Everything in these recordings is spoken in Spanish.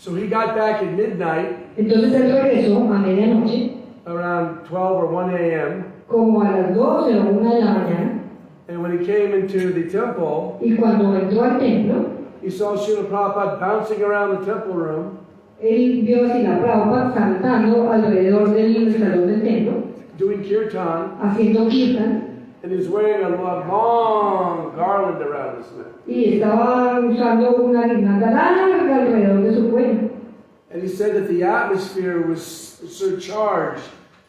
So he got back at midnight, Entonces él regresó a medianoche, around 12 or 1 a.m., como a las 12 o 1 de la mañana, and when he came into the temple, y cuando entró al templo, he saw Srila Prabhupada bouncing around the temple room, él vio a Srila Prabhupada saltando alrededor del salón del templo, doing kirtan, haciendo kirtan, and he was wearing a long garland around his neck. y estaba usando una guirnalda larga alrededor de su cuello. And he said that the atmosphere was surcharged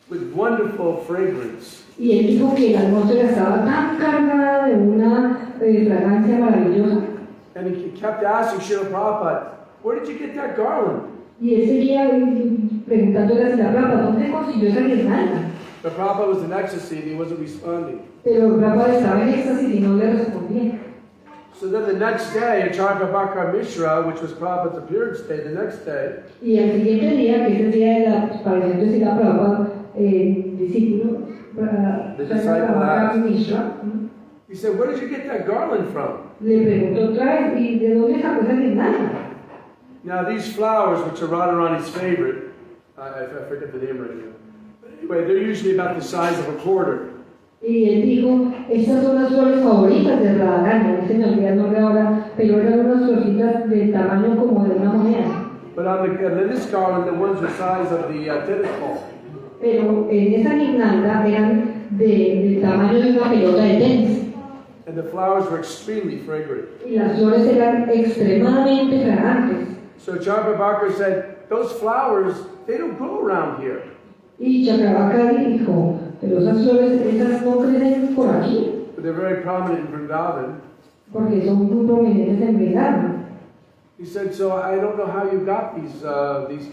with wonderful fragrance. Y él dijo que la atmósfera estaba tan cargada de una fragancia maravillosa. And he kept asking Srila Prabhupada, where did you get that garland? Y él seguía preguntándole a Srila Prabhupada, ¿dónde consiguió esa guirnalda? But Prabhupada was in ecstasy and he wasn't responding. Pero Prabhupada estaba en éxtasis y no le respondía. So then the next day, Acharya Prabhakar Mishra, which was Prabhupada's appearance day, the next day, Y al siguiente día, que es el día de la aparición de Srila Prabhupada, discípulo, The disciple Prabhupada asked. Mishra, he said, where did you get that garland from? le preguntó otra vez, ¿y de dónde sacó esa guirnalda? Now these flowers, which are Radharani's favorite, I forget the name right now. But anyway, they're usually about the size of a quarter. Y él dijo, estas son las flores favoritas de Radharani, no se me olvida el nombre ahora, pero eran unas florcitas del tamaño como de una moneda. But on this garland, the ones the size of the tennis ball. Pero en esa guirnalda eran del tamaño de una pelota de tenis. And the flowers were extremely fragrant. Y las flores eran extremadamente fragantes. So Acharya Prabhakar said, those flowers, they don't grow around here. Y Chakravarti dijo, pero esas flores, esas no crecen por aquí, But they're very prominent in Vrindavan. porque son muy prominentes en Vrindavan. He said, so I don't know how you got these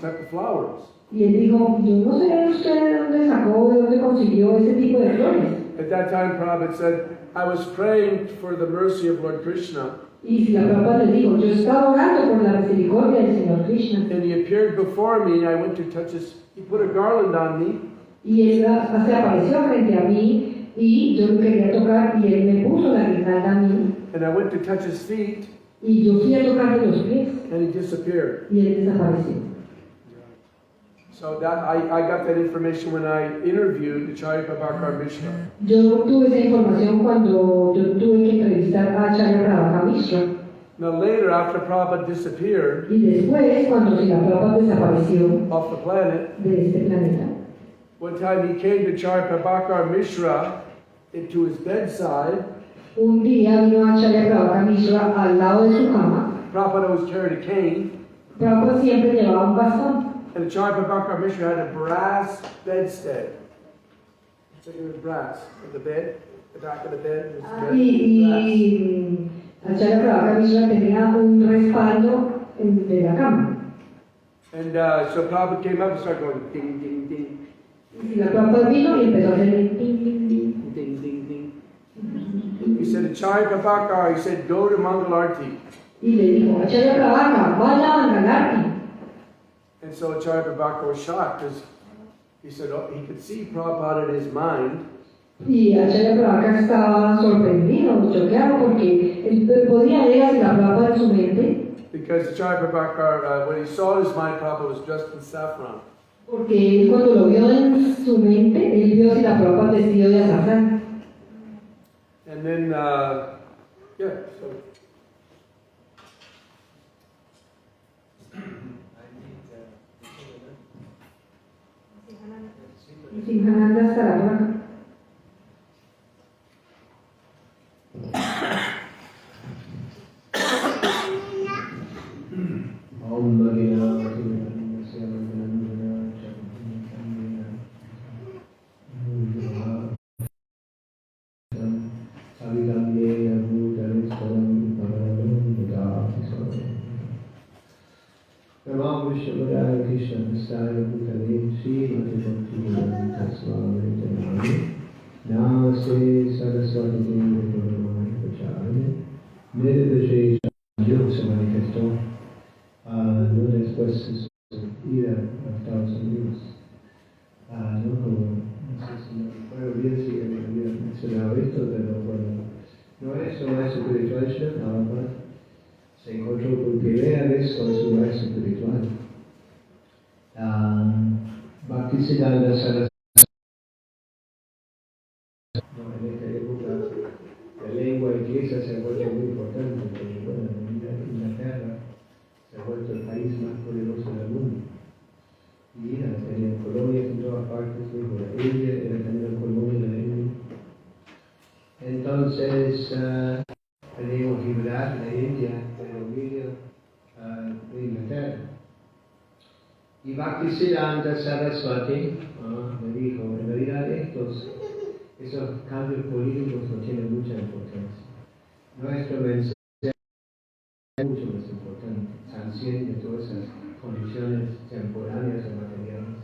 type of flowers. Y él dijo, yo no sé usted de dónde sacó, de dónde consiguió ese tipo de flores. At that time, Prabhupada said, I was praying for the mercy of Lord Krishna. Y si la Prabhupada le dijo, yo estaba orando por la misericordia del Señor Krishna. And he appeared before me, and I went to touch his, he put a garland on me. Y él se apareció frente a mí, y yo lo quería tocar, y él me puso la guirnalda a mí. And I went to touch his feet, Y yo fui a tocarle los pies, and he disappeared. y él desapareció. So that I got that information when I interviewed Acharya Prabhakar Mishra. Yo tuve esa información cuando yo tuve que entrevistar a Acharya Prabhakar Mishra. Now later, after Prabhupada disappeared Y después, cuando Srila Prabhupada desapareció off the planet, de este planeta, one time he came to Acharya Prabhakar Mishra into his bedside. un día vino Acharya Prabhakar Mishra al lado de su cama. Prabhupada always carried a cane. Prabhupada siempre llevaba un bastón. And Acharya Prabhakar Mishra had a brass bedstead. So it was brass. In the bed, the back of the bed was brass. Y Acharya Prabhakar Mishra tenía un respaldo de la cama. And so Prabhupada came up and started going ding, ding, ding, Y la Prabhupada vino y empezó a hacer el ting, ting, ting. ding, ding, ding. He said, Acharya Prabhakar, he said, go to Mangalarti. Y le dijo, Acharya Prabhakar, vaya a Mangalarti. And so Acharya Prabhakar was shocked because he said, oh, he could see Prabhupada in his mind. Y Acharya Prabhakar estaba sorprendido, choqueado, porque él podía ver a la Prabhupada en su mente, Because Acharya Prabhakar, when he saw in his mind, Prabhupada was dressed in saffron. porque él cuando lo vio en su mente, él vio a la Prabhupada vestido de azafrán. And then, yeah, so. Simhananda Sarabha. Dios se manifestó no después de su ida a Estados Unidos. No como, no sé si me recuerdo bien si había mencionado esto, pero bueno, no es una espiritualidad, se encontró por primera vez con su maestro espiritual. Bhaktisiddhanta Saraswati, en esta época la lengua inglesa se ha vuelto muy importante, porque bueno, en Inglaterra se ha vuelto el país más poderoso del mundo. Y tenían colonias en todas partes, la India era también una colonia de la India. Entonces, teníamos liberar la India del dominio de Inglaterra. Y Bhaktisiddhanta Saraswati me dijo, en realidad esos cambios políticos no tienen mucha importancia. Nuestro mensaje es mucho más importante, transciende todas esas condiciones temporáneas o materiales.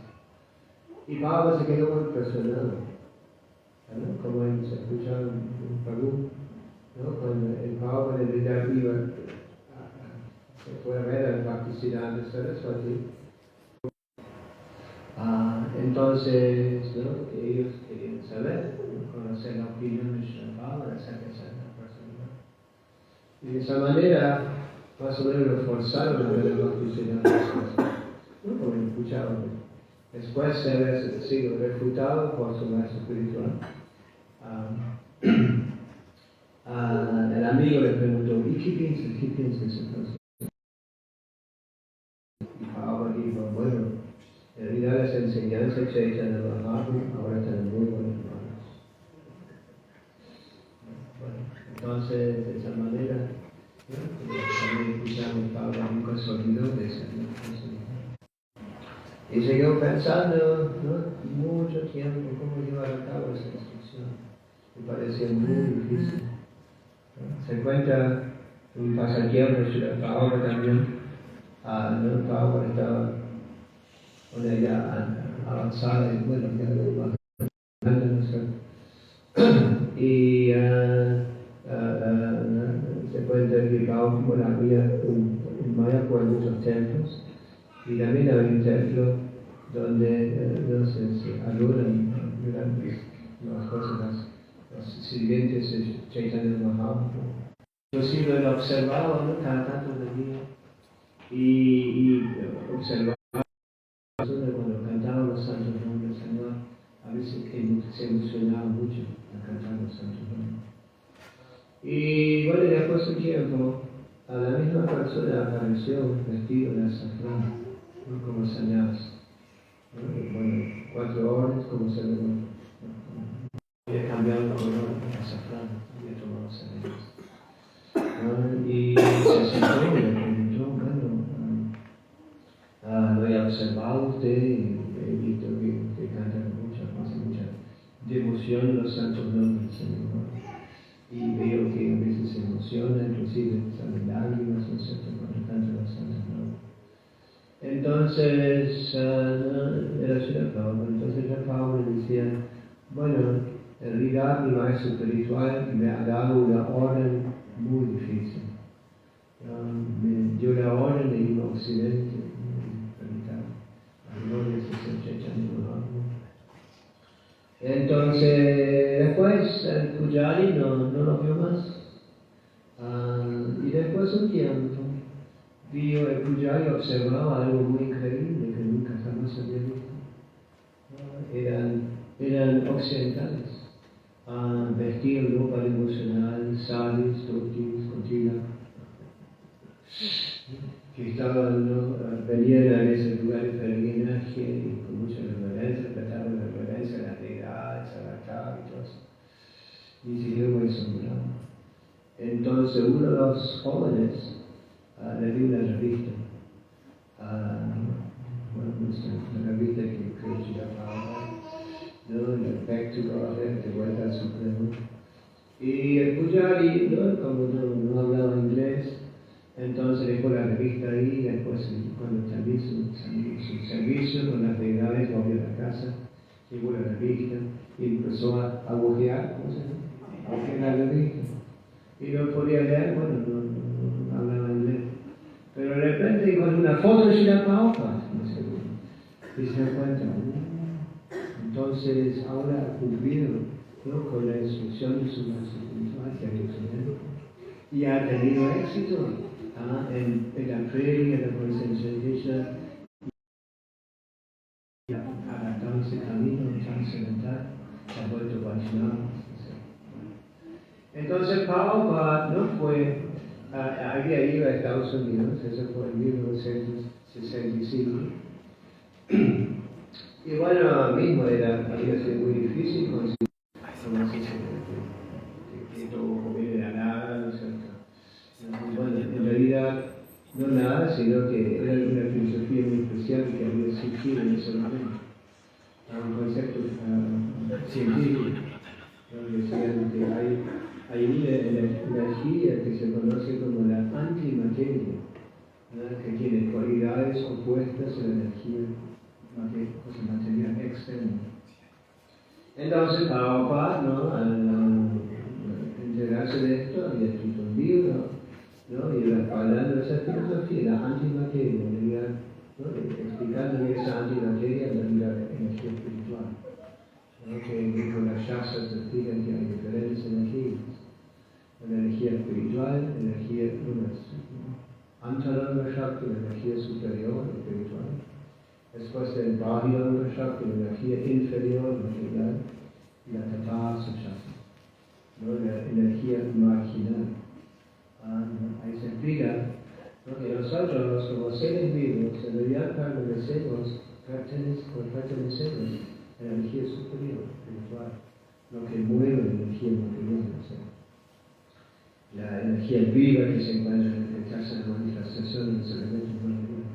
Y Baba se quedó muy impresionado, ¿no? Como hemos escuchado en Perú, ¿no? Cuando el Baba de Vidar iba, se fue a ver al Bhaktisiddhanta Saraswati. Entonces, ¿no? Ellos querían saber, ¿no? Conocer la opinión de Sri Baba acerca de esa persona. Y de esa manera, más o menos lo forzaron a ver el Bhaktisiddhanta Saraswati, ¿no? Como escuchaban. Después de haber sido refutado por su maestro espiritual, el amigo le preguntó, ¿y qué piensas entonces? Y Baba dijo, bueno, en realidad esa enseñanza de Chaitanya Mahaprabhu ahora está en muy buenas manos. Bueno, entonces, de esa manera, también escuchamos Baba nunca se olvidó de esa enseñanza. Y siguió pensando, ¿no? Mucho tiempo cómo llevar a cabo esa instrucción. Me parecía muy difícil. ¿No? Se encuentra un pasatiempo de Sri Prabhupada también. ¿No? Prabhupada estaba con ella avanzada y bueno, ya lo y se cuenta que Prabhupada había un Mayapur en muchos templos. Y también hay un templo donde se adoran las cosas, los sirvientes de Chaitanya Mahaprabhu. Yo sí lo observaba, ¿no? Cada tanto venía y observaba cuando cantaban los santos nombres del Señor, a veces se emocionaba mucho al cantar los santos nombres. Y bueno, después de un tiempo, a la misma persona apareció vestido de azafrán, ¿no? Como sannyas. Bueno, 4 horas como se ve. Había cambiado el color de azafrán, había tomado sannyas. Y se sentó y le preguntó, bueno, lo he observado usted y he visto que canta mucha devoción los santos nombres del Señor. Y veo que a veces se emociona, inclusive salen lágrimas, ¿no es cierto?, cuando canta los santos nombres. Entonces, era Sri Prabhupada. Entonces Sri Prabhupada le decía, bueno, en realidad mi maestro espiritual me ha dado una orden muy difícil. Me dio la orden de ir a Occidente, a gloria de Chaitanya Mahaprabhu. Entonces, después el Pujari no lo vio más. Y después un tiempo, vio el Pujari, observaba algo muy increíble que nunca jamás había visto. Eran occidentales, vestían ropa devocional, saris, tortillas, cochila, que venían a ese lugar de peregrinaje y con mucha reverencia, trataban de reverencia a la deidad, a y todo eso. Y se quedó muy asombrado. Entonces uno de los jóvenes le dio una revista, una revista que Krishna Prabhupada, ¿no? Back to Godhead, de vuelta al Supremo. Y el Pujari, ¿no? Como no hablaba inglés, entonces dejó la revista ahí, después cuando terminó su servicio con las deidades, volvió a la casa, llevó la revista y empezó a agujear, ¿cómo se llama? Agujear la revista. Y no podía leer, bueno, no hablaba inglés. Pero de repente encontró una foto de Sri Prabhupada, y se da cuenta, entonces ahora ha cumplido, ¿no? Con la instrucción de su maestro espiritual que había tenido. Y ha tenido éxito, en la previa, en la conciencia indígena, y adaptado ese camino trascendental, se ha vuelto Vaishnava. Entonces Prabhupada no fue, había ido a Estados Unidos, eso fue en 1965. Y bueno, mismo había sido muy difícil conseguir que todo viene de la nada, ¿no es cierto? Bueno, en realidad, no nada, sino que era una filosofía muy especial que había surgido en ese momento. Un concepto científico, donde decían que hay una energía que se conoce como la antimateria, ¿no? Que tiene cualidades opuestas a la energía material externa. Entonces, Prabhupada, ¿no? Al enterarse de esto, había escrito un libro, ¿no? Y respaldando esa filosofía, la antimateria, en realidad, ¿no? Explicando que esa antimateria es la energía espiritual, ¿no? Que con las shastras se explican que hay diferentes energías. La energía espiritual, energía Antaranga Shakti, la energía superior, espiritual. Después del Bahiranga Shakti, la energía inferior, material, y la Tatasa Shakti, ¿no? La energía marginal. Ahí se explica, ¿no? Que nosotros, como seres vivos, en realidad pertenecemos a la energía superior, espiritual, lo que mueve la energía material, ¿no? La energía viva que se encuentra en la manifestación de los elementos materiales.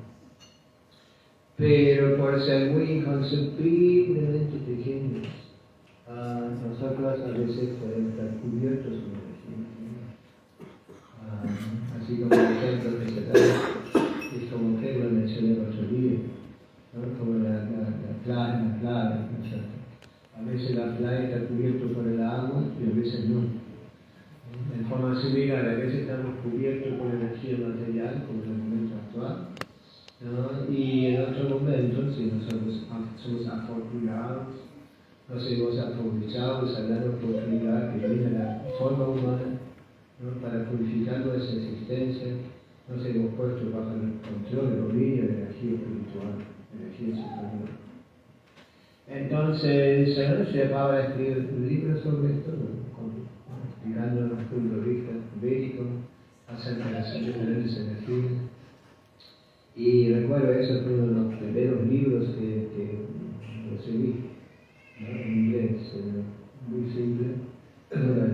Pero por ser muy inconcebiblemente pequeños, nosotros a veces podemos estar cubiertos con energía. Así como el ejemplo que se da es como que lo mencioné el otro día, ¿no? Como la playa, ¿no es cierto? A veces la playa está cubierta por el agua y a veces no. En forma similar, a veces estamos cubiertos por energía material, como en el momento actual, ¿no? Y en otro momento, si nosotros somos afortunados, nos hemos aprovechado de esa gran oportunidad que viene la forma humana, ¿no? Para purificar nuestra existencia, nos hemos puesto bajo el control, el dominio de la energía espiritual, energía superior. Entonces, se va a escribir un libro sobre esto, ¿no? Explicando desde un punto de vista védico acerca de las diferentes energías. Y recuerdo, eso fue uno de los primeros libros que recibí, ¿no? En inglés, muy simple, la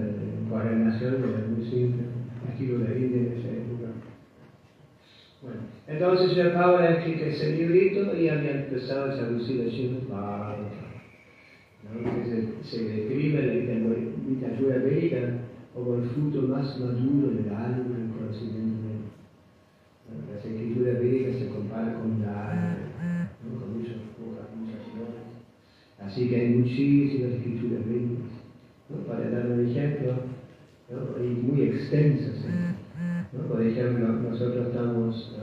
encuadernación era muy simple, estilo de India en esa época. Bueno, entonces yo acabo de escribir ese librito y había empezado a traducir el Srimad Bhagavatam, ¿no? Que se describe en la literatura védica como el fruto más maduro del alma del conocimiento médico. Las escrituras védicas se comparan con la alma, ¿no? Con muchas hojas, muchas flores. Así que hay muchísimas escrituras védicas, ¿no? Para dar un ejemplo, ¿no? Y muy extensas, ¿no? Por ejemplo, nosotros estamos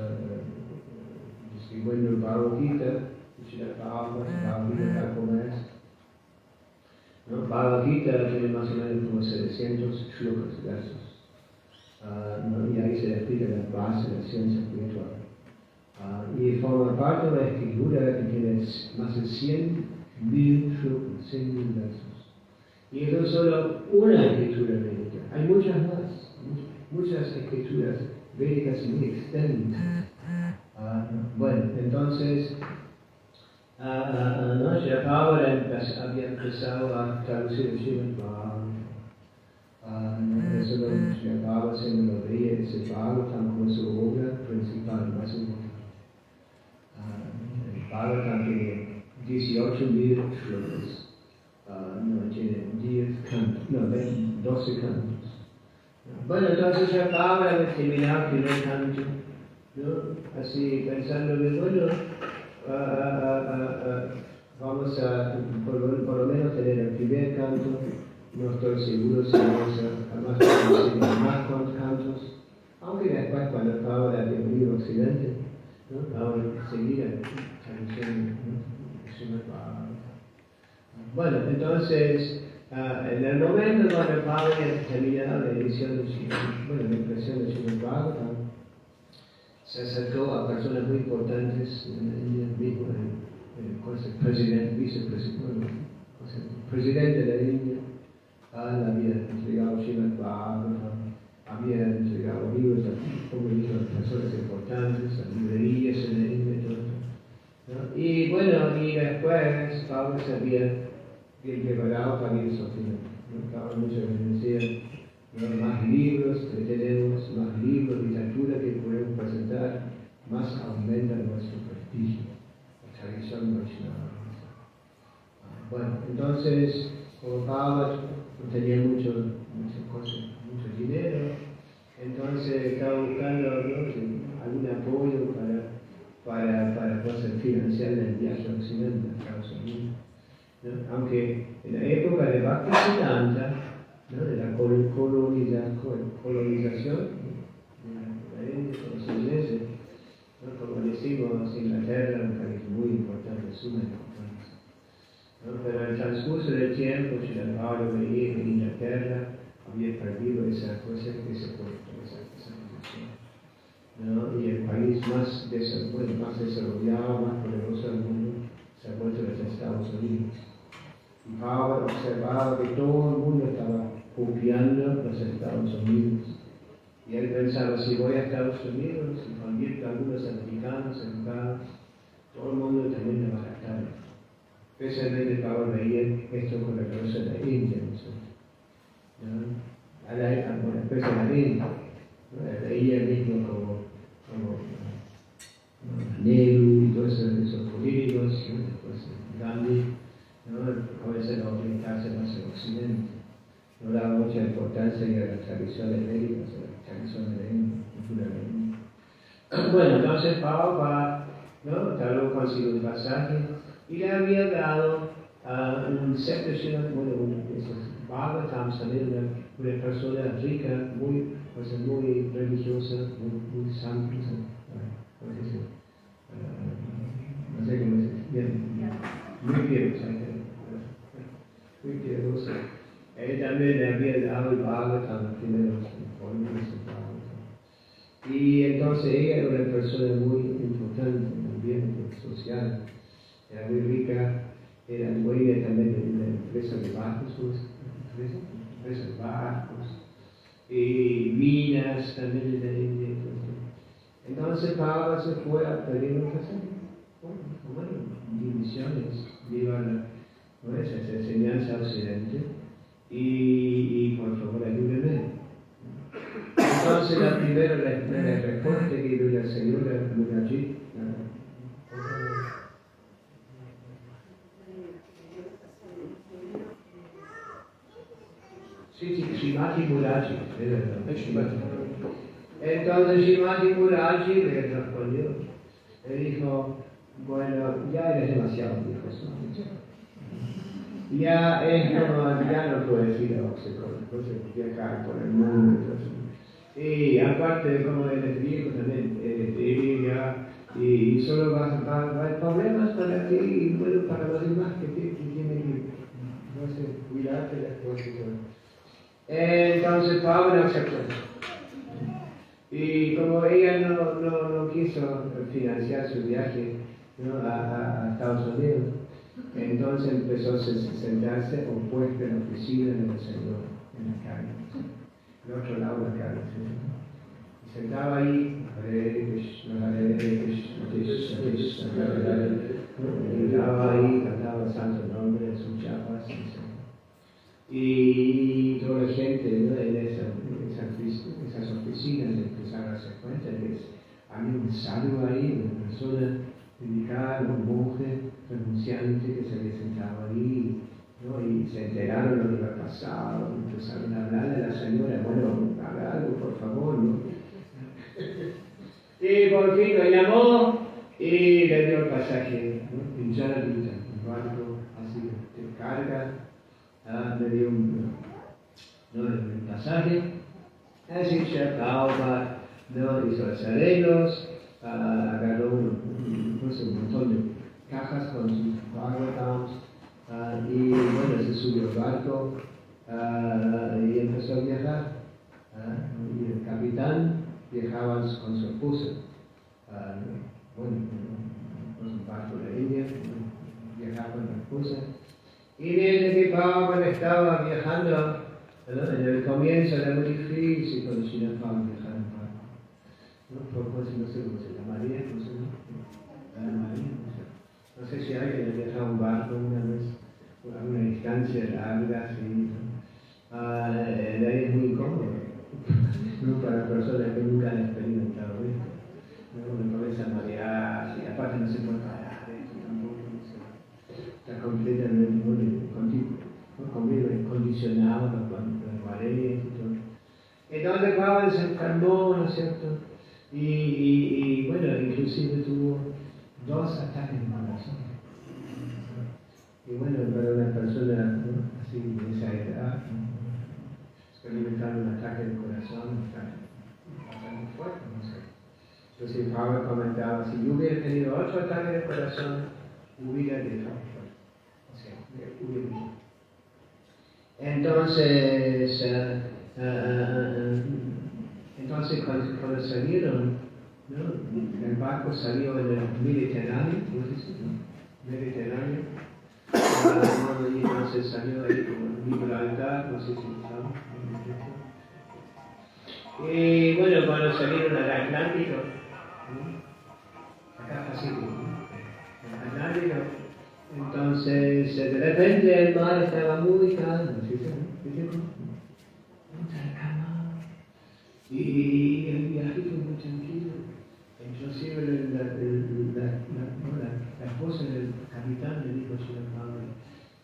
distribuendo el Bhagavad Gita, Bhagavad Gita tal como es. ¿No? Bhagavad Gita tiene más o menos como 700 shlokas, versos, ¿no? Y ahí se explica la base de la ciencia espiritual. Y forma parte de la escritura que tiene más de 100.000 shlokas, 100.000 versos. Y eso es solo una escritura védica. Hay muchas más, muchas escrituras védicas muy extensas. Bueno, entonces, ¿no? Ya ahora había empezado a traducir el Srimad Bhagavatam. Eso lo acaba haciendo lo veía ese Bhagavatam como su obra principal, más importante. El Bhagavatam tiene 18.000 shlokas, tiene 12 cantos. Bueno, entonces ya acaba de terminar el primer canto, ¿no? Así pensando que bueno, vamos a por lo menos tener el primer canto, no estoy seguro si vamos a más cantos, aunque después cuando acaba de venir Occidente, ¿no? Ahora seguir traduciendo, ¿no? Bueno, entonces, en el momento cuando Pablo termina la edición de la impresión de Srimad Bhagavatam, se acercó a personas muy importantes en la India, mismo el presidente, vicepresidente, el presidente de la India, le había entregado Srimad Bhagavatam, había entregado libros como dijo, a personas importantes, a librerías en la India, todo eso, ¿no? Y bueno, y después Pablo se había preparado para ir a Sofía, ¿no? Pablo muchas veces decía, ¿no? Más libros que tenemos, más libros, literatura que podemos presentar, más aumenta nuestro prestigio, la tradición Vaishnava. Bueno, entonces, como Pablo no tenía muchas cosas, mucho dinero, entonces estaba buscando, ¿no? algún apoyo para poder financiar el viaje a Occidente, a Estados Unidos, ¿no? Aunque en la época de Bhaktisiddhanta, ¿no? De la colonización de la India con los ingleses, ¿no? Como decimos, Inglaterra es un país muy importante, sumamente importante, ¿no? Pero en el transcurso del tiempo, si la Pablo veía que Inglaterra había perdido esa posición, ¿no? Y el país más desarrollado, más poderoso del mundo, se ha vuelto los Estados Unidos. Y Pablo observaba que todo el mundo estaba copiando los Estados Unidos. Y él pensaba, si voy a Estados Unidos y convierto a algunos americanos educados, todo el mundo también me va a tratar. Especialmente Pablo veía esto con la cabeza de la India, ¿no? A la especie de la India, ¿no? Veía mismo como Nehru y todos esos políticos, ¿no? Después Gandhi, ¿no? Comenzaron a orientarse más al occidente. No daba mucha importancia a las tradiciones médicas, a las tradiciones de la cultura de la India. Bueno, entonces Pablo va, ¿no? Tal consigo un pasaje y le había dado un secreción, esos Bhagavatams también, una persona rica, muy religiosa, muy santa, no sé cómo decir, muy piadosa, muy piadosa. Él también le había dado el Bhagavatam, primero informes del Bhagavatam. Y entonces ella era una persona muy importante en el ambiente social, era muy rica, era dueña también de una empresa de barcos, y minas también de la India. Entonces Pablo se fue a pedir un pasaje. Bueno, misiones, viva esa enseñanza occidente y por favor ayúdeme. Entonces la primera respuesta que dio la señora Mukherjee, Srimati Mukherjee, entonces Srimati Mukherjee le respondió, le dijo, bueno, ya eres demasiado viejo, ya es como, ya no puedes ir a Oxford, entonces viajar por el mundo, entonces. Y aparte de como eres viejo también, eres vieja, y solo va a haber problemas para ti y bueno, para los demás que tienen que, no sé, cuidarte de las cosas. Entonces Pablo aceptó. Y como ella no quiso financiar su viaje, ¿no? a Estados Unidos, entonces empezó a sentarse opuesta en la oficina del Señor, en la calle, al otro lado de la calle. Y sentaba ahí, Hare Krishna, Hare Krishna, Krishna Krishna, Hare Hare, y estaba ahí, cantaba el santo nombre de sus chapas, y toda la gente, ¿no? En esas oficinas empezaron a darse cuenta de que había un sabio ahí, una persona dedicada, un monje renunciante que se había sentado ahí, ¿no? Y se enteraron de lo que había pasado, empezaron a hablar de la señora, bueno, haga algo por favor, ¿no? Y por fin lo llamó y le dio el pasaje, ¿no? En Janavita, un barco así de carga, le dio un pasaje, así Prabhupada, ¿no? Hizo los arreglos, agarró un montón de cajas con sus Bhagavatams, y bueno, se subió al barco y empezó a viajar. Y el capitán viajaba con su esposa. un barco de India, viajaba con la esposa. Y desde que Pablo estaba viajando, en el comienzo era muy difícil cuando Srila Prabhupada viajaba en barco. No sé cómo se llamaría, no sé, no sé si alguien ha viajado en barco una vez, a una distancia larga, así. De ahí es muy incómodo, ¿no? Para personas que nunca han experimentado esto. Uno comienza a marear, y aparte no se puede parar, esto tampoco, no sé. Está completamente condicionado por las mareas y todo. Entonces Pablo se enfermó, ¿no es cierto? Y bueno, inclusive tuvo 2 ataques de corazón. Y bueno, para una persona, ¿no?, así de esa edad, experimentar un ataque de corazón está bastante fuerte, no sé. Entonces Pablo comentaba, si yo hubiera tenido otro ataque de corazón, hubiera dejado fuerte. O sea, hubiera dicho. Entonces cuando salieron, ¿no?, el barco salió en el Mediterráneo, ¿no? Mediterráneo. Y entonces salió ahí como Gibraltar, no sé si saben. Y bueno, cuando salieron al Atlántico, acá Pacífico, el Atlántico, entonces de repente el mar estaba muy calmo, ¿sí? Y el viaje fue muy tranquilo. Inclusive la esposa del capitán le dijo a Srila Prabhupada,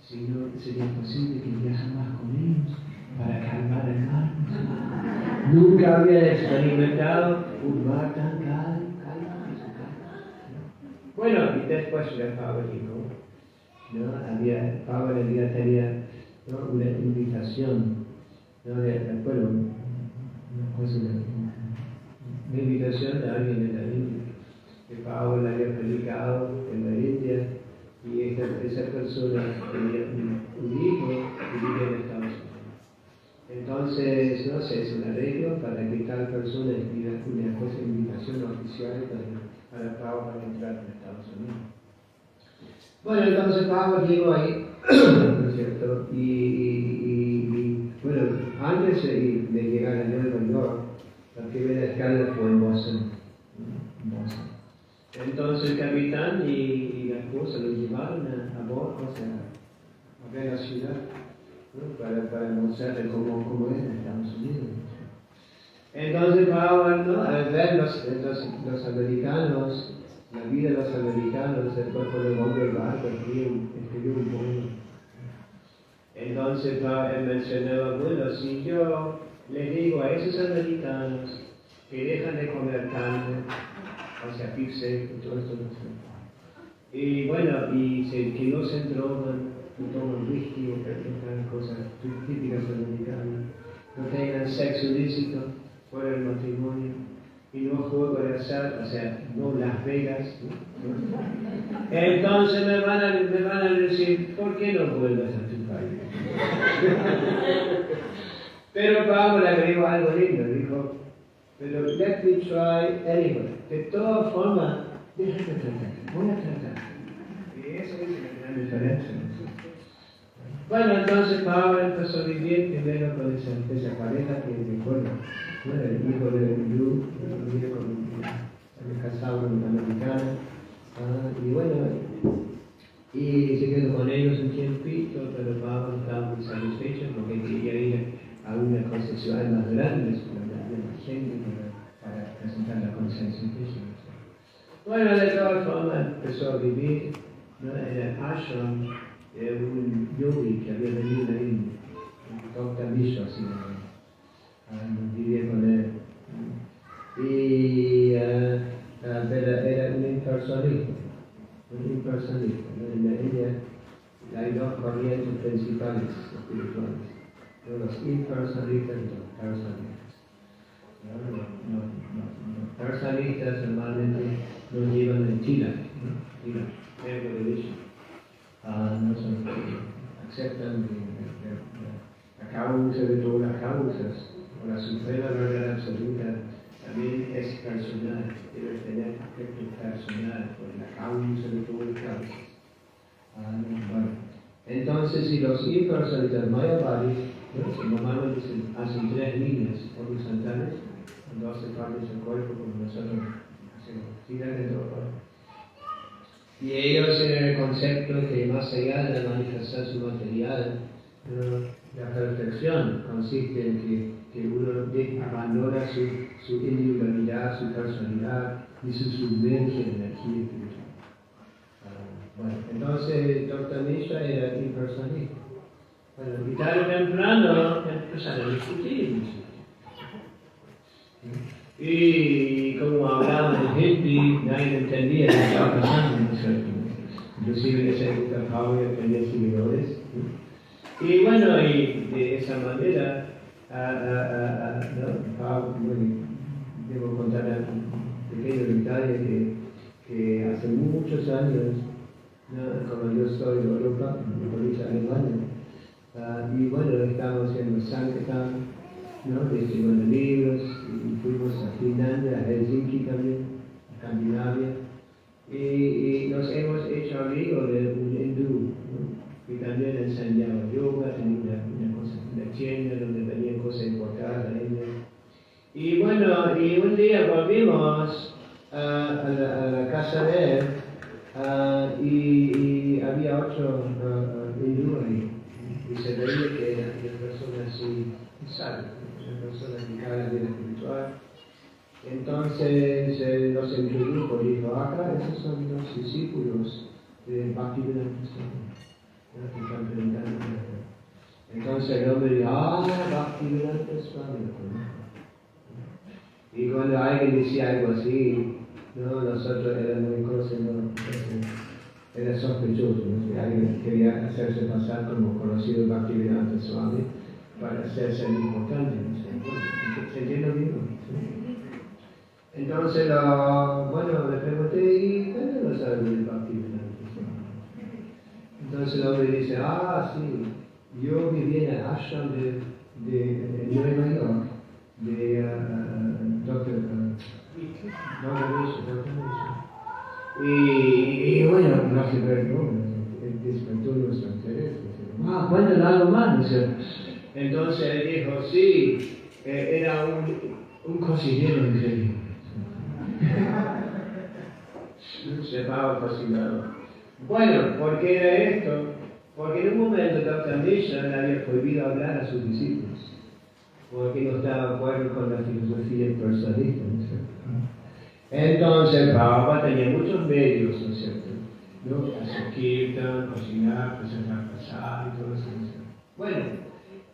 si no sería posible que viajara con ellos para calmar el mar. Nunca había experimentado un mar tan calmo. Bueno, y después Srila Prabhupada dijo, ¿no? Prabhupada tenía, ¿no?, una invitación, ¿no?, una invitación de alguien en la India, que Pablo había predicado en la India, y esa persona tenía un hijo que vivía en Estados Unidos. Entonces, no sé, es un arreglo para que tal persona pida una invitación oficial para Pablo para entrar en Estados Unidos. Bueno, entonces Pablo llegó ahí, ¿no es cierto? Y bueno, antes de llegar a Nueva York, la primera escala fue en Boston. Entonces el capitán y la esposa lo llevaron a Boston, a ver la ciudad, ¿no?, para mostrarle cómo es en Estados Unidos. Entonces Pablo, ¿no?, al ver los americanos, la vida de los americanos, después con el hombre del barco, escribió un poema. Entonces él mencionaba, bueno, si yo les digo a esos americanos que dejan de comer carne, o sea, beef steak y todo esto, y bueno, que no se drogan, no toman whisky o otras cosas típicas americanas, no tengan sexo ilícito fuera del matrimonio, y no juego de azar, o sea, no Las Vegas, ¿no? Entonces me van a decir, ¿por qué no vuelves a tu país? Pero Pablo le agregó algo lindo, dijo, pero let me try anyway. De todas formas, déjame tratar, voy a tratar. Y eso es la gran diferencia. Bueno, entonces Pablo empezó a vivir primero con esa pareja que recuerdo. Bueno, el hijo de Yu, casado con una americana, y bueno, y se quedó con ellos un tiempito, pero Pablo estaba muy satisfecho porque quería ir a una de las ciudades más grandes, de más gente, para presentar la conciencia en Krishna. Bueno, de todas formas empezó a vivir, ¿no?, en el ashram de un yogi que había venido de India, Dr. Vishwa, así vivía con él. Y era un impersonista. En la India hay 2 corrientes principales espirituales, los impersonalistas y los personalistas. Los personalistas normalmente nos llevan en China, no son aceptan la causa de todas las causas, o la suprema verdad absoluta, también es personal, debe tener aspecto personal, por la causa de todo el caos. Bueno. Entonces, si los impersonalistas mayavadis, normalmente hacen 3 líneas horizontales, con 12 partes del cuerpo, como nosotros hacemos, giran de todo. Y ellos tienen el concepto que más allá de la manifestación material, la perfección consiste en que uno abandona su individualidad, su personalidad y su subvencia de energía espiritual. Bueno, entonces Dr. Mishra era impersonalista. Bueno, y tarde o temprano empezaron a discutir. Y como hablaban de hindi, nadie entendía lo que estaba pasando, ¿no es cierto? Inclusive en esa época Pablo tenía seguidores. Y bueno, y de esa manera, ¿no? Pablo, bueno, debo contar un pequeño detalle que hace muchos años, ¿no? Como yo soy de Europa, ahorita Alemania, y bueno, estábamos haciendo Sankirtan, ¿no? Distribuendo libros, y fuimos a Finlandia, a Helsinki también, a Escandinavia, y nos hemos hecho amigos de un hindú, ¿no? Que también enseñaba yoga, tenía una tienda donde venían cosas importadas a India. Y bueno, y un día volvimos a la casa de él, y había otro hindú ahí, y se veía que era una persona así, sabia, una persona que cada vida espiritual. Entonces los introdujo, dijo, acá esos son los discípulos de Bhaktivedanta Swami, que están predicando. Entonces el hombre dijo, Bhaktivedanta Swami, lo conozco. Y cuando alguien decía algo así, no, nosotros éramos cosas, era sospechoso, ¿no? Si alguien quería hacerse pasar como conocido Bhaktivedanta Swami para hacerse importante, ¿no? ¿Se entiende bien? ¿Sí? Entonces, bueno, le pregunté, ¿y dónde lo sabe del Bhaktivedanta Swami? Entonces el hombre dice, sí, yo viví en el ashram de Nueva York, de Dr. Y bueno, no se perdona, despertó nuestro interés. Cuéntale algo más, ¿no es cierto? Entonces él dijo, sí, era un cocinero de serio. Se estaba cocinado. Bueno, ¿por qué era esto? Porque en un momento Dr. Mishra le había prohibido hablar a sus discípulos, porque no estaba de acuerdo con la filosofía personalista, ¿no es cierto? Entonces Prabhupada tenía muchos medios, ¿no es cierto? ¿No? Hacer kirtan, cocinar, presentar pasar y todo eso, ¿no es cierto? Bueno,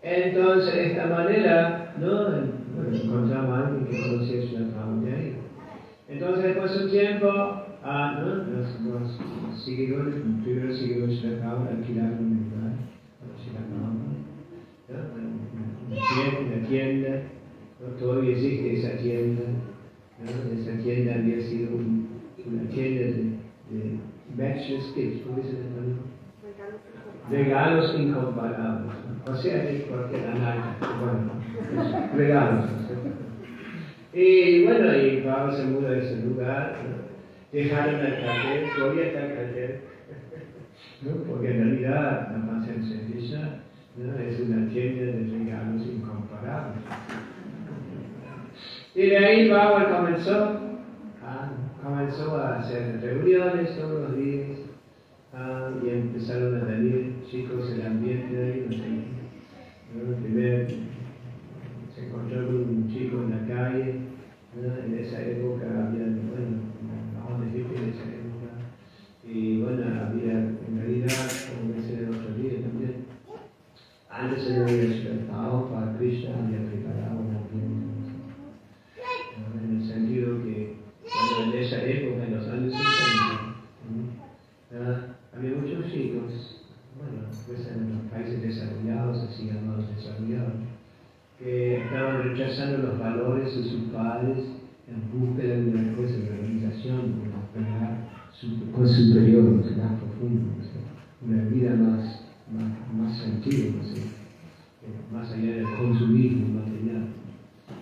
entonces de esta manera, ¿no? Encontramos a alguien que conocía su Prabhupada ahí. Entonces después de un tiempo, ¿no? Los seguidores, los primeros seguidores de Prabhupada alquilaron un lugar para una tienda, ¿no? Todavía existe esa tienda, ¿no? Esa tienda había sido una tienda de matchless gifts, ¿cómo dice en español? Regalos incomparables, ¿no? O sea, de cualquier anaya, bueno, regalos, ¿no? Y bueno, y Pablo se mudó a ese lugar, ¿no? Dejaron el cartel, todavía está el cartel, ¿no? Porque en realidad la más sencilla, ¿no? Es una tienda de regalos incomparables. Y de ahí Pablo comenzó a hacer reuniones todos los días, y empezaron a venir chicos del ambiente de ahí, ¿no? Primero se encontró con un chico en la calle, ¿no? En esa época había, bueno, bajones hippies en esa época, y bueno, había en realidad, como decía el otro día también, antes de la universidad para Krishna había preparado un ambiente, ¿no? En el sentido que bueno, en esa época, en los años 60, había muchos chicos, bueno, pues en los países desarrollados, así llamados desarrollados, que estaban rechazando los valores de sus padres en búsqueda de una cosa de organización, con superior, más profundo, una vida más sentido, más allá del consumismo material.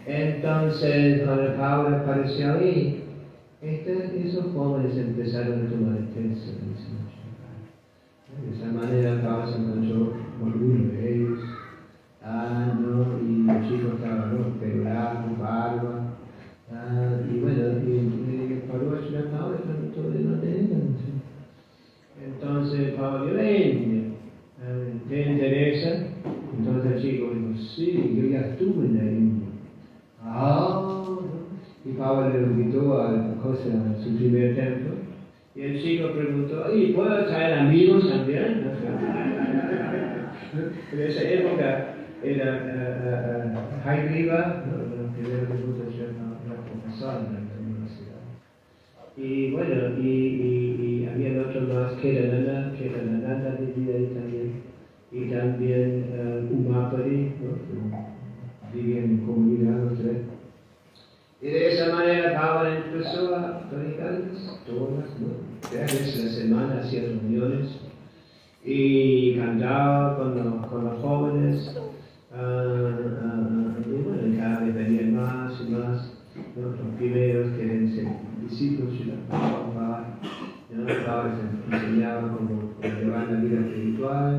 Entonces, cuando Pablo apareció ahí, esos jóvenes empezaron a tomar el texto. De esa manera Pablo se encontró orgullo de ellos. No, y los chicos estaban, ¿no? Pelo largo, barba. Y bueno, y Pablo es una Pablo, todo de no tener. Entonces Pablo dijo, ¿te interesa? Entonces el chico dijo, sí, yo ya estuve en la India. ¿No? Y Pablo le invitó a su primer templo. Y el chico preguntó, ¿y puedo traer amigos también? En esa época era Jaime Riva, los primeros minutos yo era profesor en la universidad. Y bueno, y había otros más que la Nanda vivía ahí también. Y también Umapari, vivían en comunidad los tres. Y de esa manera Pablo empezó a predicarles todas, 3 veces a la semana, hacía reuniones y cantaba con los jóvenes. Y bueno, cada vez venían más y más los primeros que eran discípulos de la Pablo. Pablo les enseñaba cómo llevar la vida espiritual,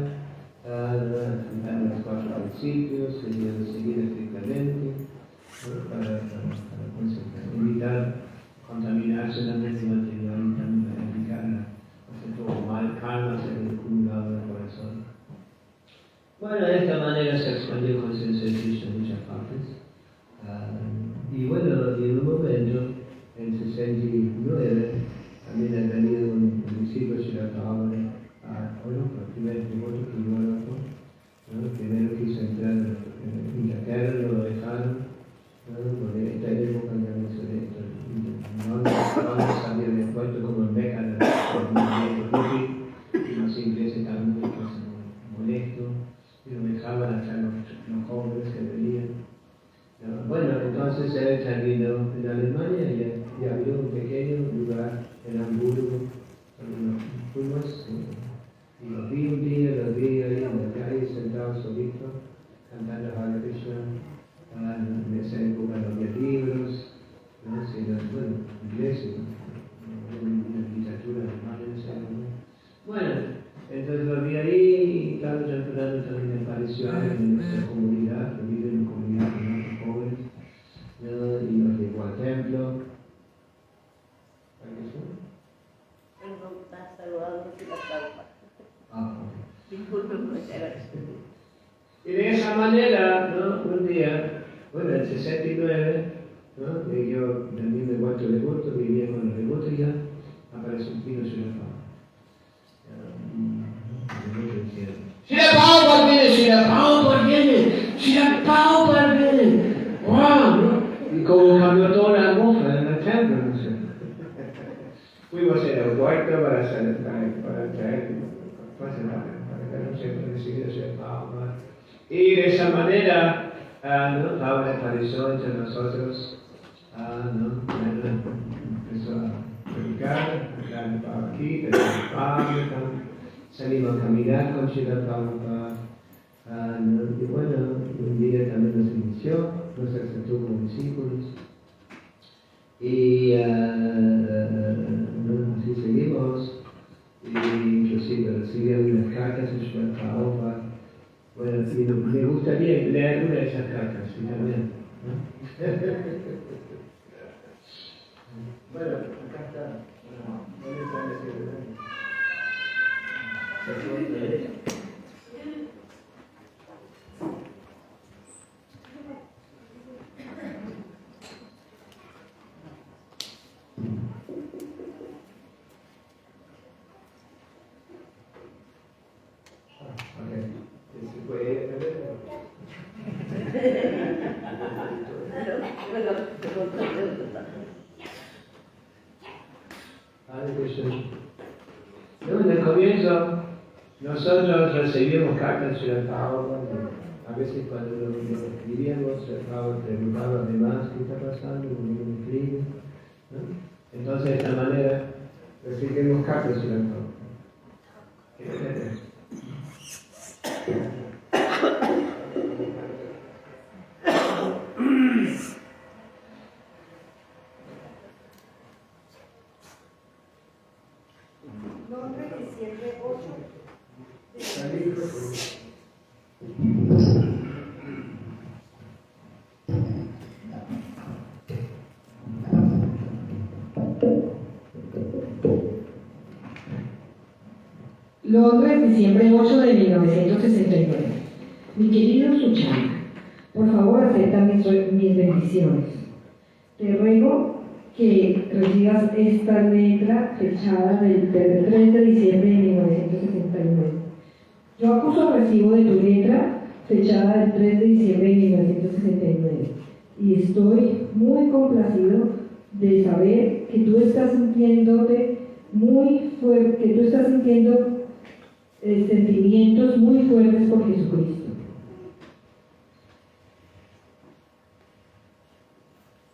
cantar los 4 principios, seguir estrictamente. Para evitar contaminarse la mente material y también para evitar hacer todo mal, karma se ve acumulado en el corazón. Bueno, de esta manera se expandió con Krishna en muchas partes. Y bueno, y en un momento, en 69, también ha venido un discípulo de la Pablo por primer devoto que yo primero quiso entrar en Inglaterra, lo dejaron. Porque esta época ya no sabía de cuento como en Beca, y los ingleses estaban muy molestos, y no dejaban entrar los jóvenes que venían. Bueno, entonces él terminó en Alemania y abrió un pequeño lugar en Hamburgo, donde nos fuimos, y los vi un día, los vi ahí en la calle sentados solitos, cantando Hare Krishna. En esa época no había libros, sino, ingleses, literatura alemana en esa época. Bueno, entonces lo vi ahí y claro, temprano también apareció en nuestra comunidad, lo vive en una comunidad con otros jóvenes, y nos llevó al templo. Está saludando si la calma. Disculpe, Y de esa manera, un día, en el 69, y yo también me he vuelto devoto, vivía con los devotos y ya apareció un pino Srila Prabhupada. Srila Prabhupada viene. ¡Wow! Y como cambió toda la atmósfera en el templo, no sé. Fuimos en el cuarto para traer, para que no se recibiera Srila Prabhupada. Y de esa manera, Pablo apareció entre nosotros, empezó a predicar, Pablo aquí, Pablo, salimos a caminar con Srila Prabhupada. Y bueno, un día también nos inició, nos aceptó como discípulos. Y así seguimos, y inclusive recibí algunas cartas de Srila Prabhupada. Bueno, y me gustaría leer una de esas cartas, finalmente. Bueno, acá está. En el comienzo, nosotros recibíamos cartas de Srila Prabhupada. A veces cuando lo escribíamos, Srila Prabhupada preguntaba además qué está pasando, cómo lo escribe. Entonces, de esta manera, recibimos cartas de Srila Prabhupada. Londres, diciembre 8 Londres, diciembre 8 de 1969. Mi querido Suchana, por favor acepta mis bendiciones. Te ruego que recibas esta letra fechada del 3 de diciembre de 1969. Yo acuso recibo de tu letra fechada del 3 de diciembre de 1969 y estoy muy complacido de saber que tú estás sintiéndote muy fuerte, que tú estás sintiendo sentimientos muy fuertes por Jesucristo.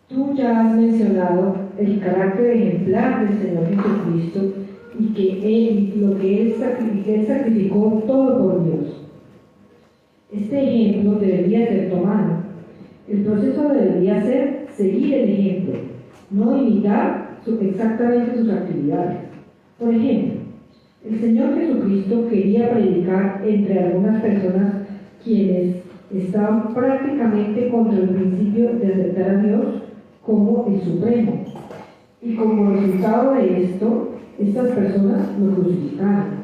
Tú ya has mencionado el carácter ejemplar del Señor Jesucristo y que Él sacrificó todo por Dios. Este ejemplo debería ser tomado. El proceso debería ser seguir el ejemplo, no imitar exactamente sus actividades. Por ejemplo, el Señor Jesucristo quería predicar entre algunas personas quienes estaban prácticamente contra el principio de aceptar a Dios como el Supremo. Y como resultado de esto, estas personas lo crucificaron.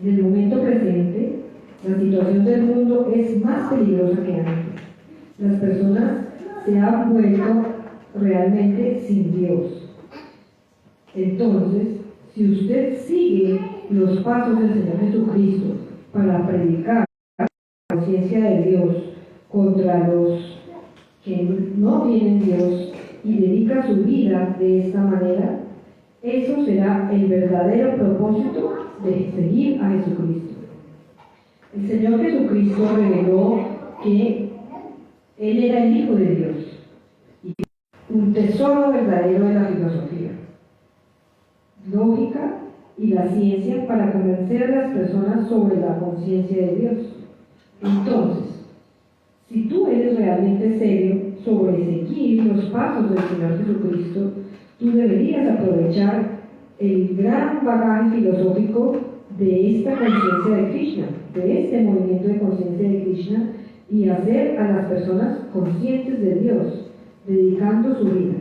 En el momento presente, la situación del mundo es más peligrosa que antes. Las personas se han vuelto realmente sin Dios. Entonces, si usted sigue los pasos del Señor Jesucristo para predicar la conciencia de Dios contra los que no tienen Dios y dedica su vida de esta manera, eso será el verdadero propósito de seguir a Jesucristo. El Señor Jesucristo reveló que Él era el Hijo de Dios y un tesoro verdadero de la filosofía, lógica y la ciencia para convencer a las personas sobre la conciencia de Dios. Entonces, si tú eres realmente serio sobre seguir los pasos del Señor Jesucristo, tú deberías aprovechar el gran bagaje filosófico de esta conciencia de Krishna, de este movimiento de conciencia de Krishna, y hacer a las personas conscientes de Dios, dedicando su vida.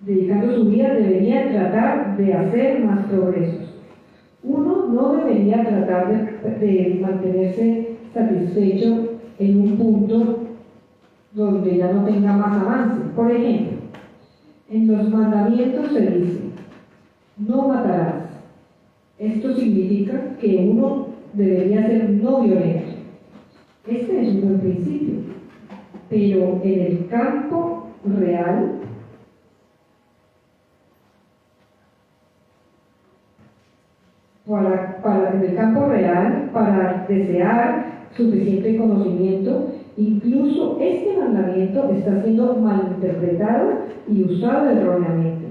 Dedicando su vida debería tratar de hacer más progresos. Uno no debería tratar de mantenerse satisfecho en un punto donde ya no tenga más avance. Por ejemplo, en los mandamientos se dice, no matarás. Esto significa que uno debería ser no violento. Este es un buen principio, pero en el campo real, para desear suficiente conocimiento, incluso este mandamiento está siendo malinterpretado y usado erróneamente.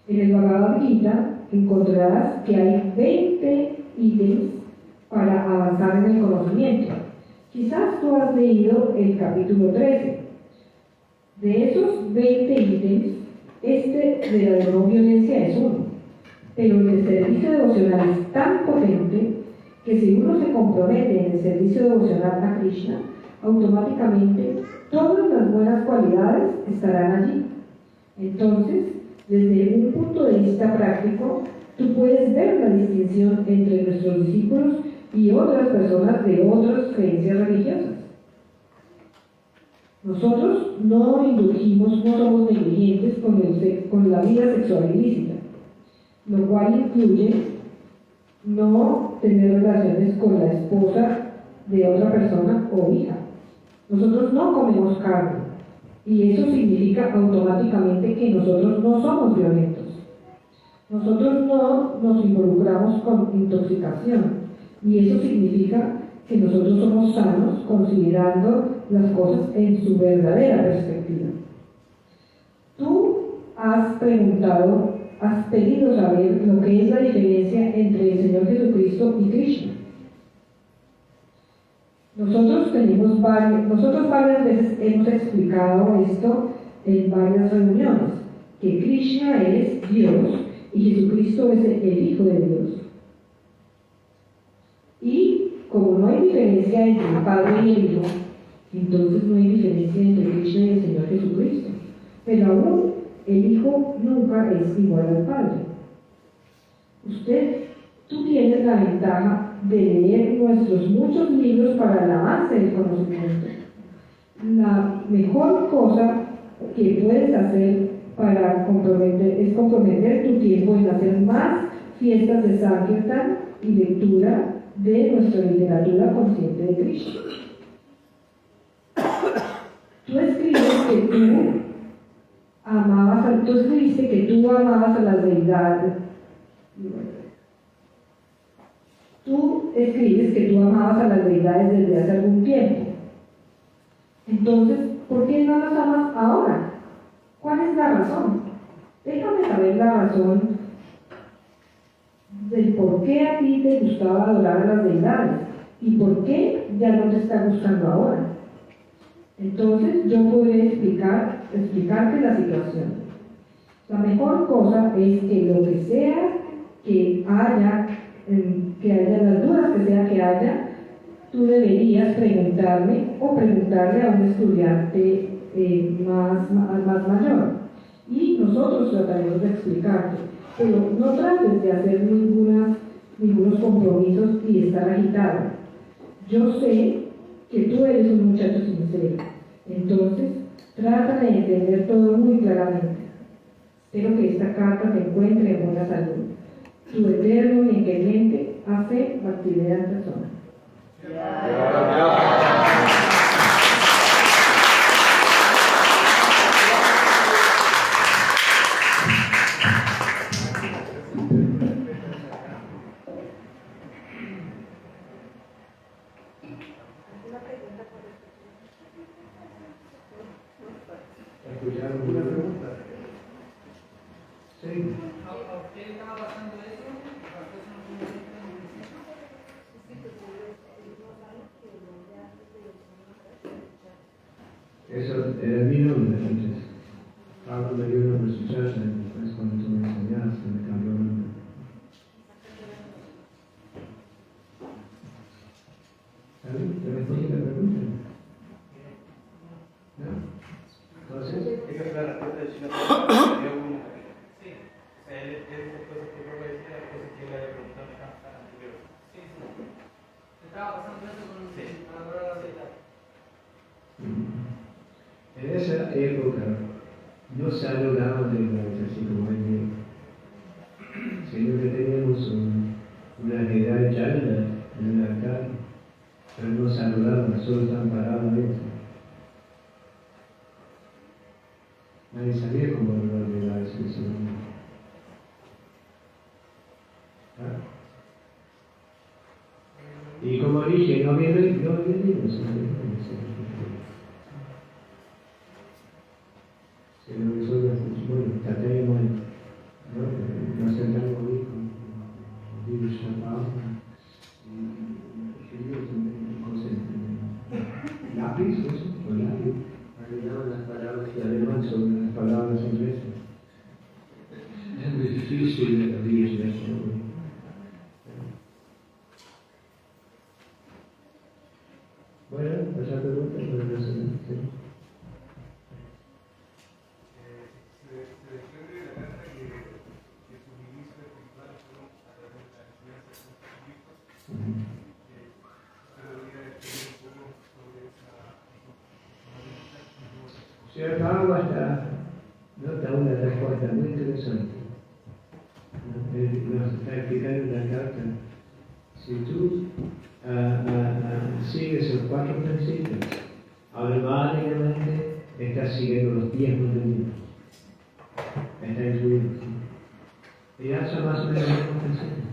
En el Bhagavad Gita encontrarás que hay 20 ítems para avanzar en el conocimiento. Quizás tú has leído el capítulo 13. De esos 20 ítems, este de la no violencia es uno. Pero el servicio devocional es tan potente que si uno se compromete en el servicio devocional a Krishna, automáticamente todas las buenas cualidades estarán allí. Entonces, desde un punto de vista práctico, tú puedes ver la distinción entre nuestros discípulos y otras personas de otras creencias religiosas. Nosotros no indulgimos, no somos negligentes con la vida sexual ilícita, lo cual incluye no tener relaciones con la esposa de otra persona o hija. Nosotros no comemos carne y eso significa automáticamente que nosotros no somos violentos. Nosotros no nos involucramos con intoxicación y eso significa que nosotros somos sanos considerando las cosas en su verdadera perspectiva. Tú has pedido saber lo que es la diferencia entre el Señor Jesucristo y Krishna. Nosotros varias veces hemos explicado esto en varias reuniones, Dios y Jesucristo es el Hijo de Dios. Y como no hay diferencia entre el Padre y el Hijo, entonces no hay diferencia entre Krishna y el Señor Jesucristo. Pero aún el Hijo nunca es igual al Padre. Tú tienes la ventaja de leer nuestros muchos libros para el avance del conocimiento. La mejor cosa que puedes hacer para comprometer tu tiempo en hacer más fiestas de Sankirtan y lectura de nuestra literatura consciente de Krishna. Tú escribiste que tú amabas a las deidades. Tú escribes que tú amabas a las deidades desde hace algún tiempo. Entonces, ¿por qué no las amas ahora? ¿Cuál es la razón? Déjame saber la razón del por qué a ti te gustaba adorar a las deidades y por qué ya no te está gustando ahora. Entonces, yo podré explicarte la situación. La mejor cosa es que lo que sea que haya, las dudas que sea que haya, tú deberías preguntarme o preguntarle a un estudiante más mayor. Y nosotros trataremos de explicarte. Pero no trates de hacer ningunos compromisos y estar agitado. Yo sé que tú eres un muchacho sincero. Entonces, trata de entender todo muy claramente. Espero que esta carta te encuentre en buena salud. Tu eterno y inclemente hace Bhaktivedanta persona. ¿Escucharon una pregunta? Sí. ¿A usted estaba pasando eso? Eso era mi nombre antes. Pablo me dio nombre Suchasha, después cuando tú me enseñaste me cambió el nombre. ¿Sabes? ¿Te respondí la pregunta? ¿No? Entonces, Esa es la respuesta de China. Sí. Él esas cosas que yo voy a decir, las cosas que él le había preguntado anterior. Sí, sí. Estaba pasando eso con la palabra Z. en esa época no se adoraba de iglesia así como hoy día, sino que teníamos una deidad de Chalana en el altar, pero no se adoraba, solo estaban parados dentro. Nadie sabía cómo adorar deidades en ese momento. ¿Ah? Y como dije, no había libros, sino que solo, bueno, tratemos nos sentamos ahí con libros chapados y escribimos en lápiz, eso, con lápiz, agregaban las palabras y además sobre las palabras inglesas. Es muy difícil abrir eso. Bueno, esa pregunta puede resolver. Se desprende de la carta que sus inicios espirituales fueron a través de la enseñanza de sus hijos. Usted debería escribir un poco sobre esa. Señor Pablo hasta nota una respuesta muy interesante. Nos está explicando en la carta. Si tú sigues los 4 principios, automáticamente estás siguiendo los 10 mandamientos. Está incluido. Y ya son más o menos los principios.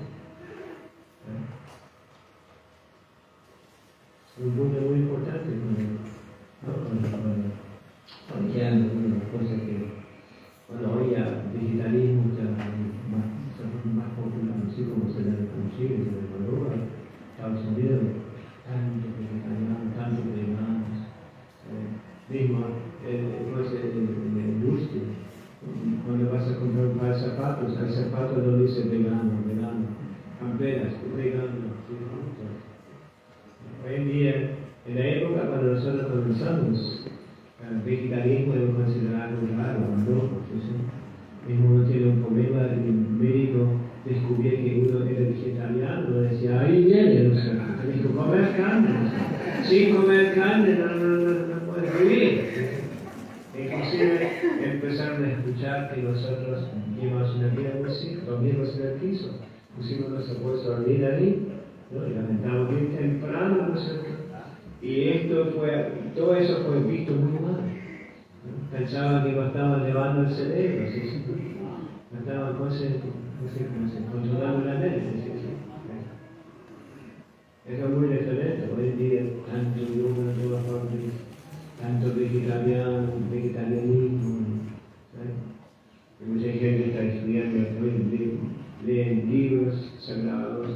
Un punto muy importante cuando quedan algunas cosas que, bueno, hoy ya digitalismo ya más popular, así como se debe conocer, se debe valorar. Estados Unidos, tanto vegetarianos, tanto veganos, mismo, pues, en la industria, cuando vas a comprar un par de zapatos, el zapato no dice vegano, camperas, vegano. Hoy en día, en la época cuando nosotros comenzamos, el vegetarianismo era considerado raro, loco. Mismo uno tiene un problema, el médico descubrió que uno era vegetariano, decía, ahí viene, no sé, tenés que comer carne. Sin comer carne no puedes vivir. Inclusive empezaron a escuchar que nosotros vivimos una vida muy simple, dormimos en el piso, pusimos nuestra bolsa a dormir ahí, ¿no? Y lamentamos bien temprano, ¿no es cierto? Y todo eso fue visto muy mal. ¿No? Pensaban que nos estaban llevando el cerebro, ¿sí? Nos estaban controlando la mente, ¿sí? Eso es muy diferente. Hoy en día, tanto yoga en todas partes, tanto vegetarianismo, ¿sabes? Y mucha gente está estudiando, leen libros sagrados,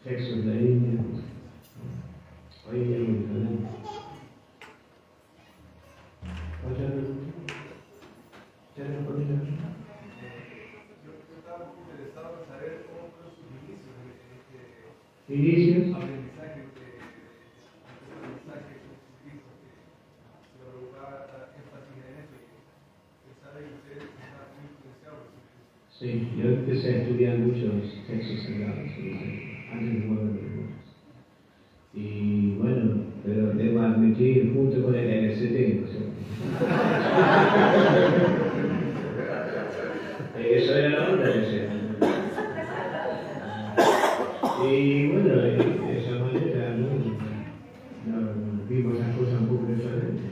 textos de la India. Hoy en día es muy diferente. ¿Otra pregunta? ¿Tienes una pregunta? Yo estaba un poco interesado en saber cómo fueron sus inicios en este ¿Inicios? aprendizaje con Jesucristo, que se lo preocupaba énfasis en eso y pensaba que ustedes estaban muy influenciados por Jesucristo. Sí, yo empecé a estudiar muchos textos sagrados antes de volver de los. Y bueno, pero debo admitir, junto con el LSD, ¿no es cierto? Eso era la onda que se. Y bueno, de esa manera, no, vimos las cosas un poco diferentes.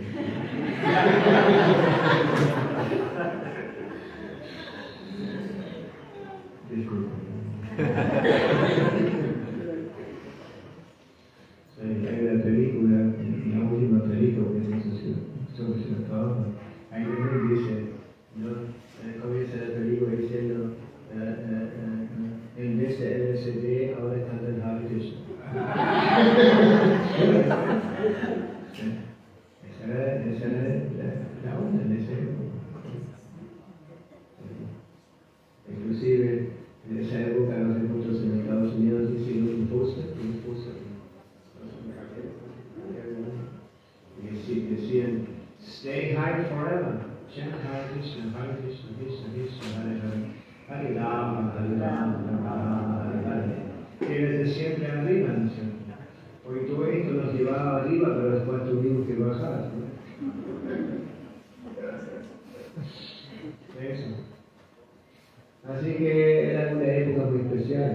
Disculpa. Hay una película, la última película que no sé si lo acabamos. Hay uno que dice, ¿no? Comienza la película diciendo, en vez de LSD, ahora están en Hare Krishna. Esa era la onda en ese época. Inclusive, en esa época los encuentros en Estados Unidos hicieron un póster. Y decían, stay high forever. Chant Hare Krishna, Krishna, Krishna, Hare Hare. Hare Rama, Hare Rama, Hare Hare. Y desde siempre arriba, ¿no es cierto? Porque todo esto nos llevaba arriba, pero después tuvimos que bajar, ¿no? Eso. Así que era una época muy especial.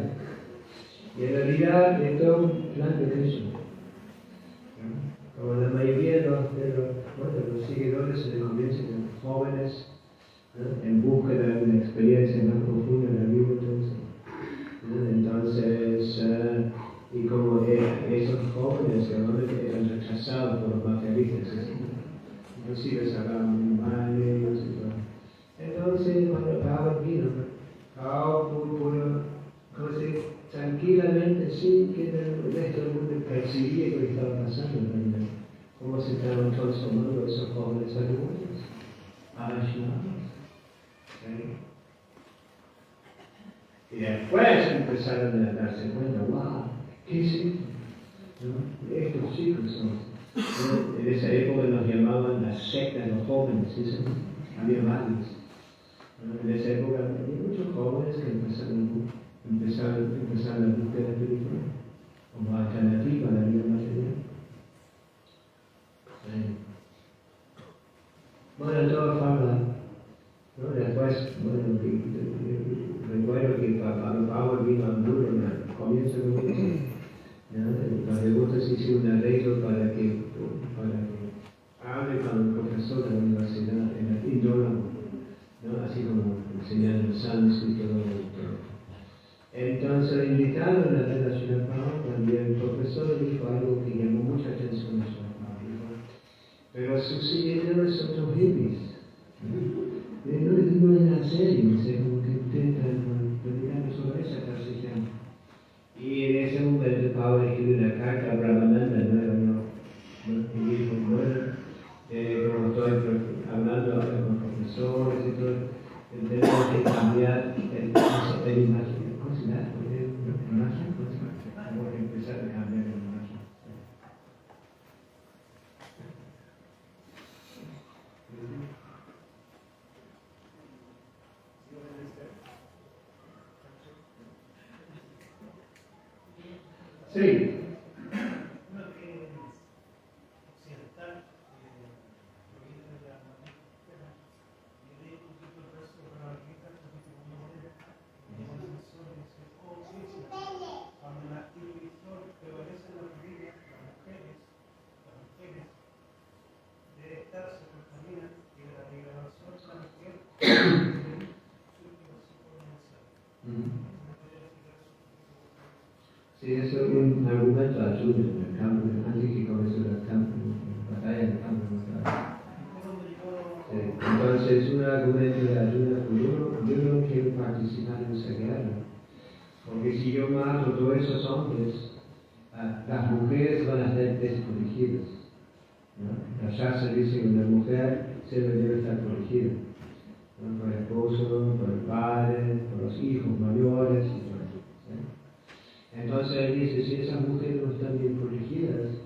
Y en realidad es todo un plan de Krishna. Como la mayoría de los seguidores se convierten en jóvenes, ¿no? En búsqueda de una experiencia más profunda en la vida. Entonces, y como esos jóvenes realmente eran rechazados por los materialistas, inclusive sacaban muy mal de ellos y todo. Entonces, cuando Prabhupada vino, tranquilamente, sin que el resto del mundo percibía lo que estaba pasando en realidad. Cómo se estaban transformando esos jóvenes adultos a Vaishnavas. Y después empezaron a darse cuenta, wow, ¿qué es esto? ¿No? Estos chicos son. ¿No? En esa época nos llamaban la secta de los jóvenes, ¿sí? Había varios. ¿No? En esa época había muchos jóvenes que empezaron a buscar la película como alternativa a la vida material. Bueno, de todas formas, ¿no? Después, bueno, recuerdo que Pablo vino a Hamburgo al comienzo de mi vida. Los devotos hicieron un arreglo para que hable con el profesor de la universidad, en el indólogo, ¿no? Así como enseñando sánscrito y todo. Entonces le invitaron a la Ciudad Pablo y el profesor dijo algo que llamó mucha atención a Ciudad Pablo. Pero sus seguidores son los hippies. No es en serio, como que intentan platicar sobre esa transición. Y en ese momento Pablo escribió una carta a Brahmananda, y dijo, bueno, como estoy hablando ahora con profesores y todo, imagen, ¿cómo se llama? Imagen, vamos a empezar a cambiar la imagen. Sí. Sí, eso es un argumento ayuda en el campo, antes que comenzó el campo, la batalla en el campo de batalla. Sí, entonces, un argumento de ayuda, pues yo no quiero participar en esa guerra, porque si yo mato a todos esos hombres, las mujeres van a ser desprotegidas. ¿No? La Shastra dice que una mujer siempre debe estar protegida, ¿no? Por el esposo, por el padre, por los hijos mayores. Entonces él dice, si esas mujeres no están bien protegidas,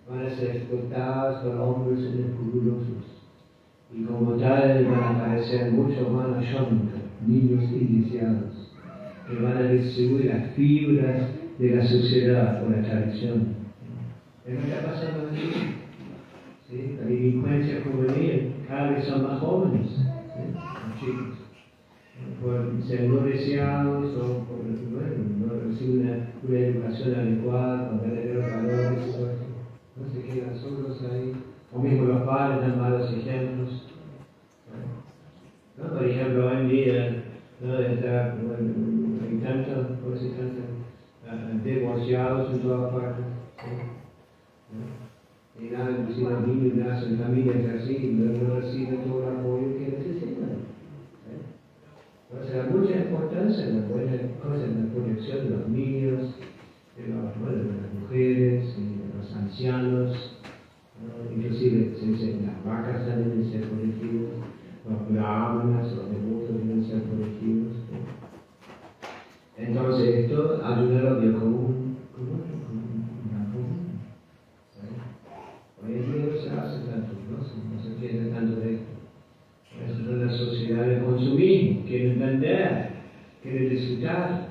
van a ser explotadas por hombres inescrupulosos. Y como tal van a aparecer muchos manashanta, niños iniciados, que van a distribuir las fibras de la sociedad o la tradición. ¿Qué está pasando aquí? ¿Sí? La delincuencia juvenil cada vez son más jóvenes, ¿sí? Los chicos. Por ser no deseados o por no recibir una educación adecuada, con verdaderos valores, todo eso. No se quedan solos ahí, o mismo los padres dan malos ejemplos. ¿No? Por ejemplo, hoy en día, ¿no? Hay tantos divorciados en todas partes. ¿Sí? Y nada, si los niños nacen en familias así, no reciben todo el apoyo que necesitan. Entonces, hay mucha importancia en la protección de los niños, de las mujeres, de los ancianos, ¿no? Inclusive se dice las vacas también deben ser protegidas, los brahmanas, los devotos deben ser protegidos. ¿No? Entonces, esto ayuda a lo bien común, ¿sí? Hoy en día no se hace tanto, no se entiende tanto de esto. Es una sociedad de consumismo, quieren vender, quieren disfrutar,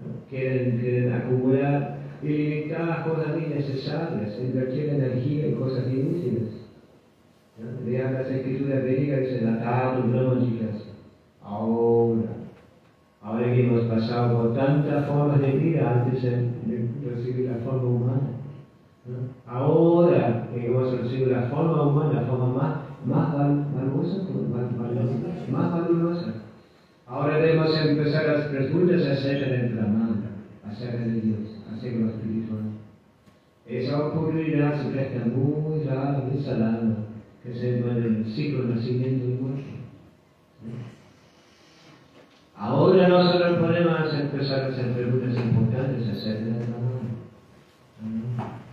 ¿no? quieren acumular ilimitadas cosas innecesarias, invertir energía en cosas inútiles. ¿No? Vean las escrituras védicas, dicen la tatu, chicas. Ahora que hemos pasado por tantas formas de vida antes de recibir la forma humana, ¿no? Ahora que hemos recibido la forma humana, la forma más valiosa. Ahora debemos empezar las preguntas acerca del Brahman, acerca de Dios, acerca de lo espiritual. Esa oportunidad se presta muy rara, muy salada, que se llama el ciclo de nacimiento y muerte. Ahora nosotros podemos empezar a hacer preguntas importantes acerca del Brahman.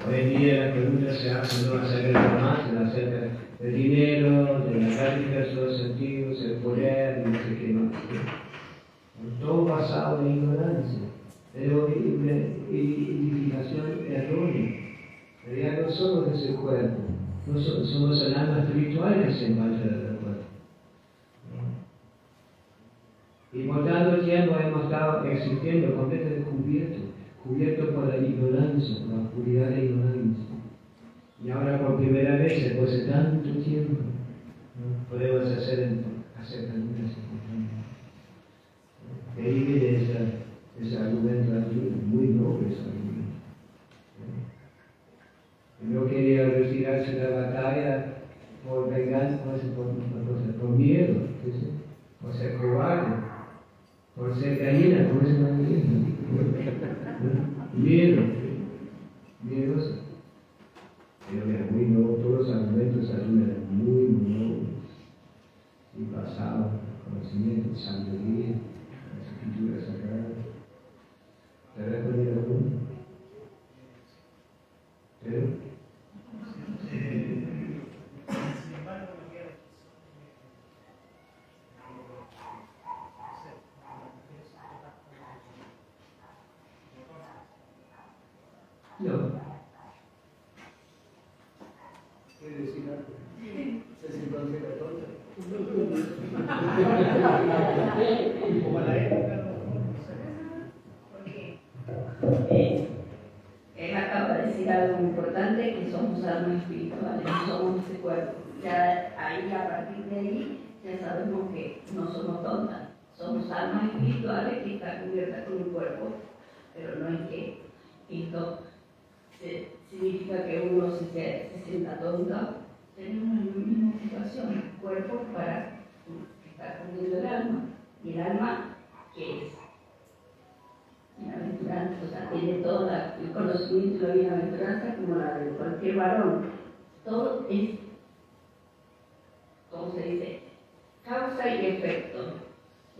Hoy en día las preguntas se hacen no acerca del Brahman, sino acerca del dinero, de las prácticas, de los sentidos, el poder, y no sé qué más. Todo basado en ignorancia, en una edificación errónea. En realidad no somos ese cuerpo, no somos el alma espiritual que se encuentra en el cuerpo. Y por tanto tiempo hemos estado existiendo completamente cubierto por la ignorancia, por la oscuridad de la ignorancia. Y ahora por primera vez, después de tanto tiempo, ¿no? Podemos hacer preguntas importantes. De ahí viene ese argumento muy noble, ese argumento. No quería retirarse de la batalla por venganza, por miedo, ¿sí? Por ser cobarde, por ser gallina, por ser gallina. Miedoso. Pero muy noble, todos los argumentos ayudan muy nobles. Y basado en conocimiento, sabiduría, las escrituras sagradas. ¿Te has respondido alguno? ¿Pero? No. ¿Quiere decir algo? ¿Se siente católica? Como a la época, ¿no? Porque él acaba de decir algo importante, que somos almas espirituales, no somos ese cuerpo. Ya ahí, a partir de ahí, ya sabemos que no somos tontas, somos almas espirituales que están cubiertas con un cuerpo, pero no es que esto significa que uno se sienta tonto. Tenemos la misma situación, el cuerpo para que está cubriendo el alma, y el alma, ¿qué es? Bienaventuranza, o sea, tiene todo el conocimiento de la bienaventuranza como la de cualquier varón. Todo es, ¿cómo se dice? Causa y efecto.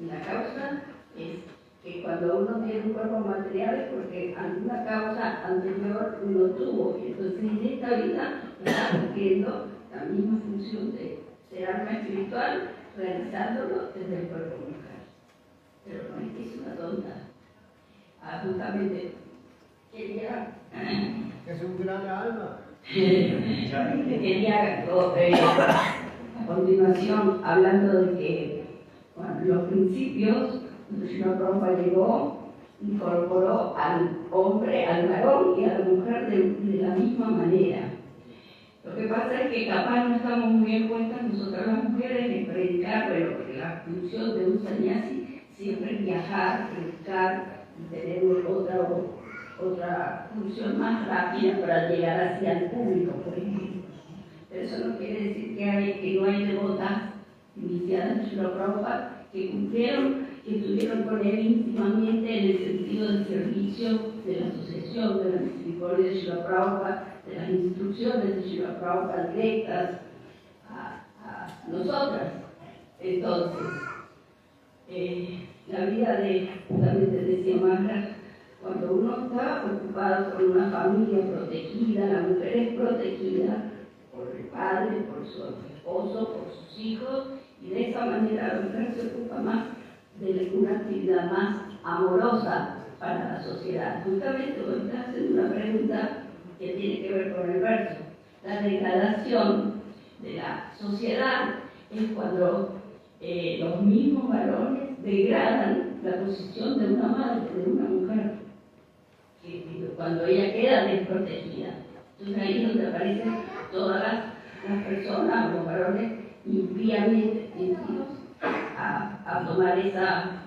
Y la causa es que cuando uno tiene un cuerpo material es porque alguna causa anterior uno tuvo, y entonces en esta vida está cumpliendo la misma función de ser alma espiritual, realizándolo desde el cuerpo mujer. Pero no es que es una tonta. Justamente quería Es un gran alma. quería a continuación, hablando de que los principios, Srila Prabhupada llegó, incorporó al hombre, al varón y a la mujer de la misma manera. Lo que pasa es que capaz no estamos muy en cuenta nosotras las mujeres en predicar, pero porque la función de un sannyasi siempre es viajar, predicar y tener otra función más rápida para llegar hacia el público, por ejemplo. Pero eso no quiere decir que no hay devotas iniciadas en Srila Prabhupada que cumplieron, que estuvieron con él íntimamente en el sentido del servicio de la asociación, de la misericordia de Srila Prabhupada, de las instrucciones de Srila Prabhupada directas a nosotras. Entonces, la vida justamente decía Maharaj, cuando uno está ocupado con una familia protegida, la mujer es protegida por el padre, por su esposo, por sus hijos, y de esa manera la mujer se ocupa más de una actividad más amorosa para la sociedad. Justamente hoy está haciendo una pregunta que tiene que ver con el verso. La degradación de la sociedad es cuando los mismos varones degradan la posición de una madre, de una mujer, cuando ella queda desprotegida. Entonces ahí es donde aparecen todas las personas, los varones, impíamente decididos a tomar esa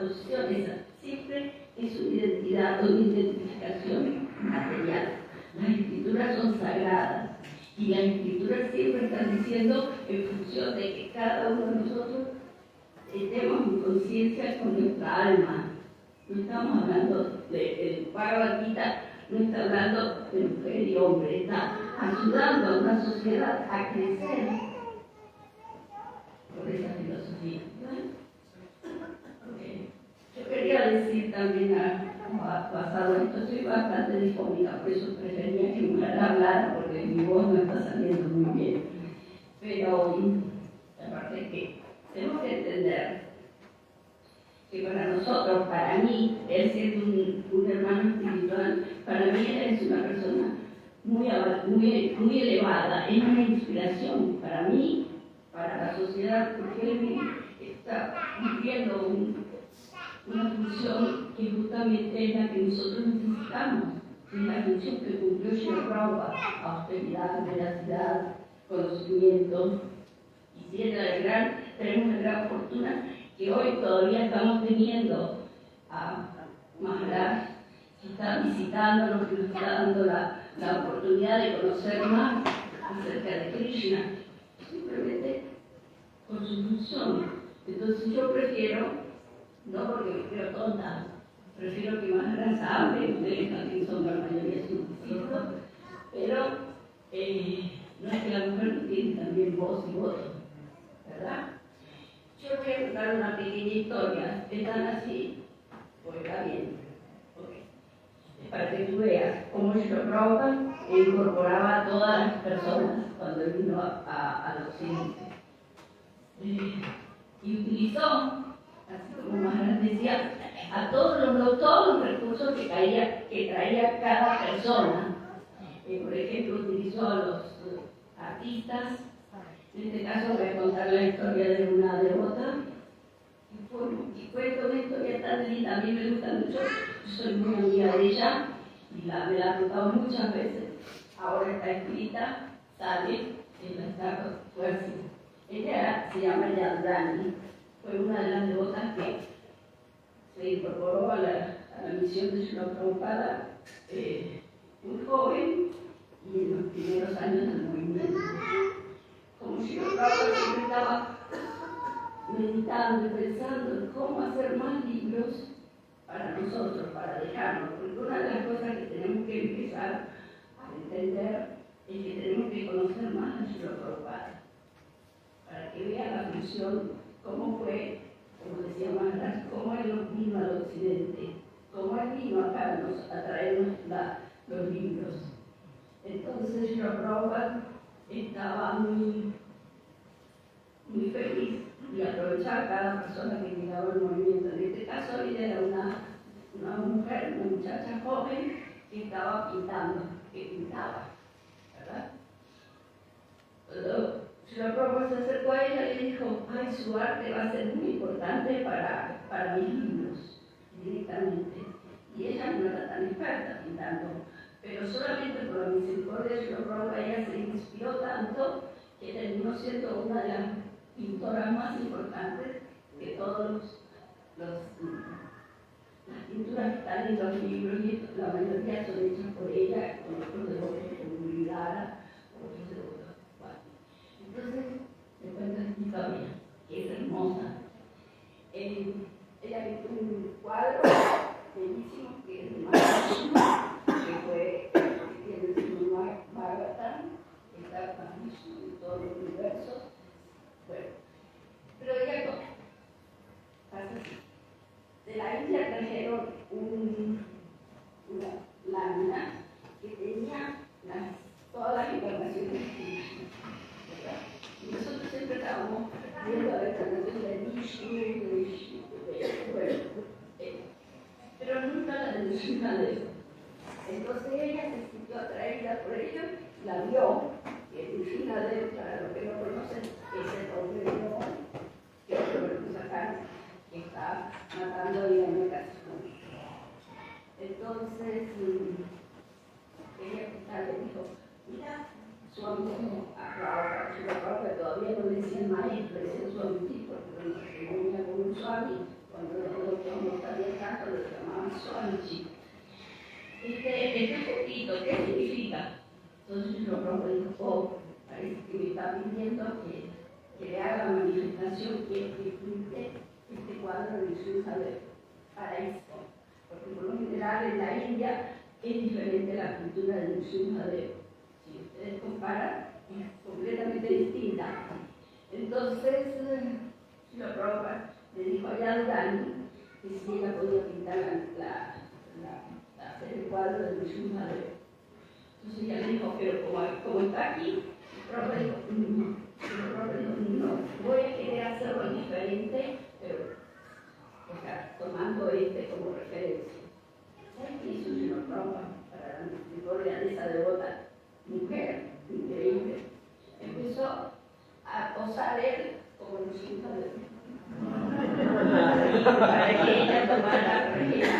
posición. Siempre es una identidad, una identificación material. Las escrituras son sagradas y las escrituras siempre están diciendo en función de que cada uno de nosotros estemos en conciencia con nuestra alma. No estamos hablando el Bhagavad Gita, no está hablando de mujer y hombre, está ayudando a una sociedad a crecer por esa filosofía. Yo quería decir también, basado en esto, estoy bastante difónica, por eso prefería que me hablara, porque mi voz no está saliendo muy bien. Pero, aparte que tenemos que entender que para nosotros, para mí, él siendo un hermano espiritual, para mí él es una persona muy elevada, es una inspiración para mí, para la sociedad, porque él está cumpliendo una función que justamente es la que nosotros necesitamos, es la función que cumplió Srila Prabhupada: austeridad, veracidad, conocimiento. Y tenemos la gran fortuna que hoy todavía estamos teniendo a Maharaj, que está visitándonos, que nos está dando la oportunidad de conocer más acerca de Krishna, simplemente por su función. Entonces yo prefiero, no porque me creo tonta, prefiero que Maharaj hable, ustedes también son la mayoría científicos, pero no es que la mujer no tiene también voz y voto, ¿verdad? Yo voy a contar una pequeña historia, ¿están así? Pues está bien, para que tú veas cómo Srila Prabhupada incorporaba a todas las personas cuando él vino al occidente. Y utilizó, así como Maharaj decía, a todos los recursos que traía cada persona. Por ejemplo, utilizó a los artistas. En este caso voy a contar la historia de una devota. Y fue una historia tan linda, a mí me gusta mucho, yo soy muy amiga de ella y me la he contado muchas veces. Ahora está escrita, sale, ella está fuerte. Ella se llama Yandani, fue una de las devotas que se incorporó a la misión de Srila Prabhupada muy joven y en los primeros años del movimiento. Como Srila Prabhupada siempre estaba meditando y pensando en cómo hacer más libros para nosotros, para dejarnos, porque una de las cosas que tenemos que empezar a entender es que tenemos que conocer más a Srila Prabhupada, para que vea la función, cómo fue, como decía Maharaj, cómo él vino al occidente, cómo él vino acá a traernos los libros. Entonces Srila Prabhupada estaba muy feliz y aprovechaba a cada persona que llegaba al movimiento. En este caso ella era una mujer, una muchacha joven que estaba pintando, que pintaba, ¿verdad? Pero Srila Prabhupada se acercó a ella y le dijo, ay, su arte va a ser muy importante para mis libros, directamente. Y ella no era tan experta pintando, pero solamente por la misericordia de Srila Prabhupada ella se inspiró tanto que terminó siendo una de las pintoras más importantes que todas las pinturas que están en los libros, y la mayoría son hechas por ella, con otros devotos como Viridhara, otros devotos. Entonces, le cuento esta historia, que es hermosa. Ella pintó un cuadro bellísimo que es de Mahavishnu, que tiene el signo Bhagavatam, que está Mahavishnu en todo el universo. Bueno, pero ella no. De la India trajeron una lámina que tenía todas las encarnaciones de Krishna, ¿verdad? Y nosotros siempre estábamos viendo la encarnación de Vishnu, bueno, pero nunca la de Nrsimhadev. Entonces ella se sintió atraída por ello, la vio, que Nrsimhadev, para los que no conocen, es el hombre de Dios, que es lo que puso acá, que está matando a Yamakas. Entonces, ella le dijo, mira, su amigo, que todavía no le decían maestro, le decían su amigo, porque no venía con un suami, cuando nosotros no sabían tanto, le llamaban suamichi. Este poquito, ¿qué significa? Entonces yo le dijo, oh, parece que me está pidiendo que le haga la manifestación que pinte este cuadro de Nrsimhadev para esto. Porque por lo general en la India es diferente la cultura de Nrsimhadev. Si ustedes comparan, es completamente distinta. Entonces, Srila Prabhupada le dijo a Yandani que si ella podía pintar el cuadro de Nrsimhadev. Entonces ella le dijo, pero como está aquí, Prabhupada dijo, no, voy a querer hacerlo diferente, pero tomando como referencia. ¿Sabes qué hizo Srila Prabhupada para la misericordia de esa devota mujer increíble? Empezó a posar él como Nrsimhadev. Para que ella tomara la regla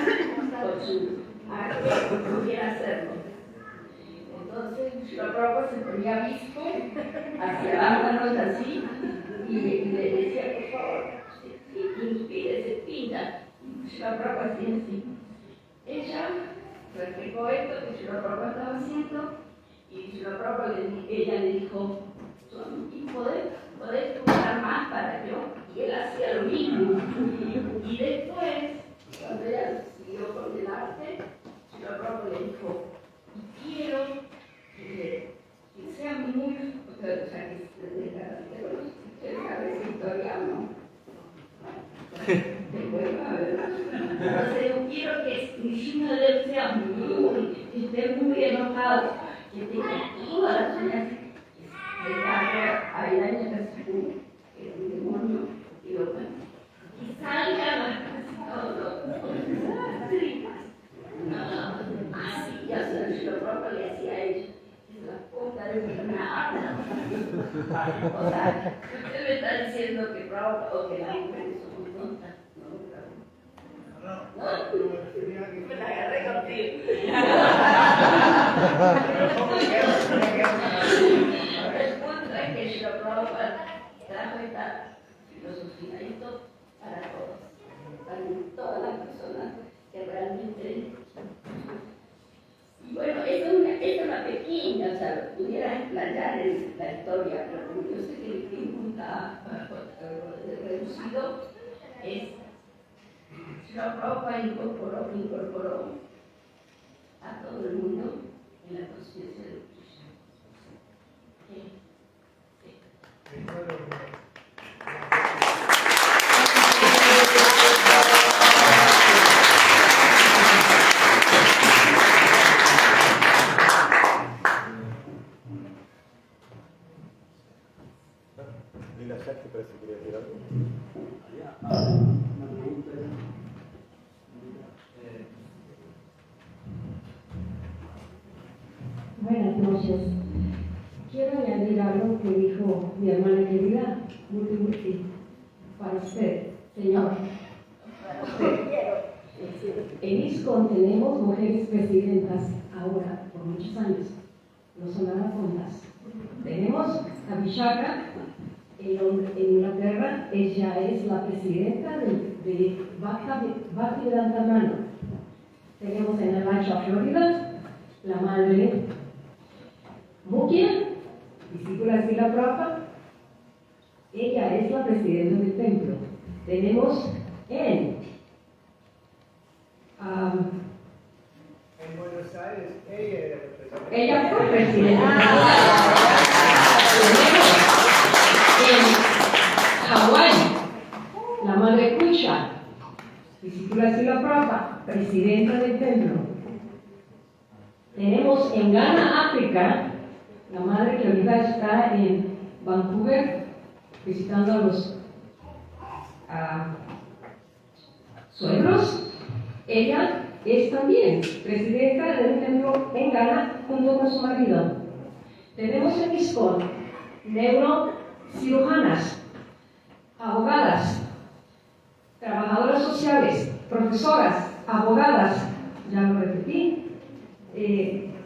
con su arte, pudiera hacerlo. Entonces, Srila Prabhupada se ponía visco hacia las manos así y le decía, por favor, inspírese, pinta. Y Srila Prabhupada hacía así. Ella reflejó esto que Srila Prabhupada estaba haciendo y Srila Prabhupada ella le dijo, ¿podés pintar más para yo? Y él hacía lo mismo. Y después, cuando ella siguió con el arte, Srila Prabhupada le dijo, quiero que sea muy, o sea, que la historia, ¿no? Entonces yo quiero que Nrsimhadev sea que esté muy enojado, que tenga todas las uñas de carga a Hiranyakasipu, que es un demonio, y salga todo O sea, usted me está diciendo que Prabhupada o que las mujeres somos tontas. No, me la agarré contigo. El punto es que Srila Prabhupada trajo esta filosofía, esto para todos, para todas las personas que realmente. Y bueno, es una pequeña, o sea, pudiera explayar en la historia, pero como yo sé que el tiempo está reducido, es Srila Prabhupada incorporó a todo el mundo en la conciencia de Krishna. Lila Shakti parece que quería decir algo. Una pregunta. Buenas noches. Quiero añadir algo que dijo mi hermana querida, Murti, para usted, señor. En ISKCON tenemos mujeres presidentas ahora, por muchos años. No son nada tontas. Tenemos a Vishaka en Inglaterra, ella es la presidenta de Bhaktivedanta Mano. Tenemos en Atlanta, Florida, la madre Mukia, discípula de Srila Prabhupada, ella es la presidenta del templo. Tenemos en Buenos Aires, ella era presidenta. ella fue presidenta. En Hawái, la madre Kusha, discípula de Srila Prabhupada, presidenta del templo. Tenemos en Ghana, África, la madre que ahorita está en Vancouver visitando a los suegros. Ella es también presidenta del templo en Ghana junto con su marido. Tenemos en ISKCON neurocirujanas, abogadas, trabajadoras sociales, profesoras, abogadas, ya lo repetí,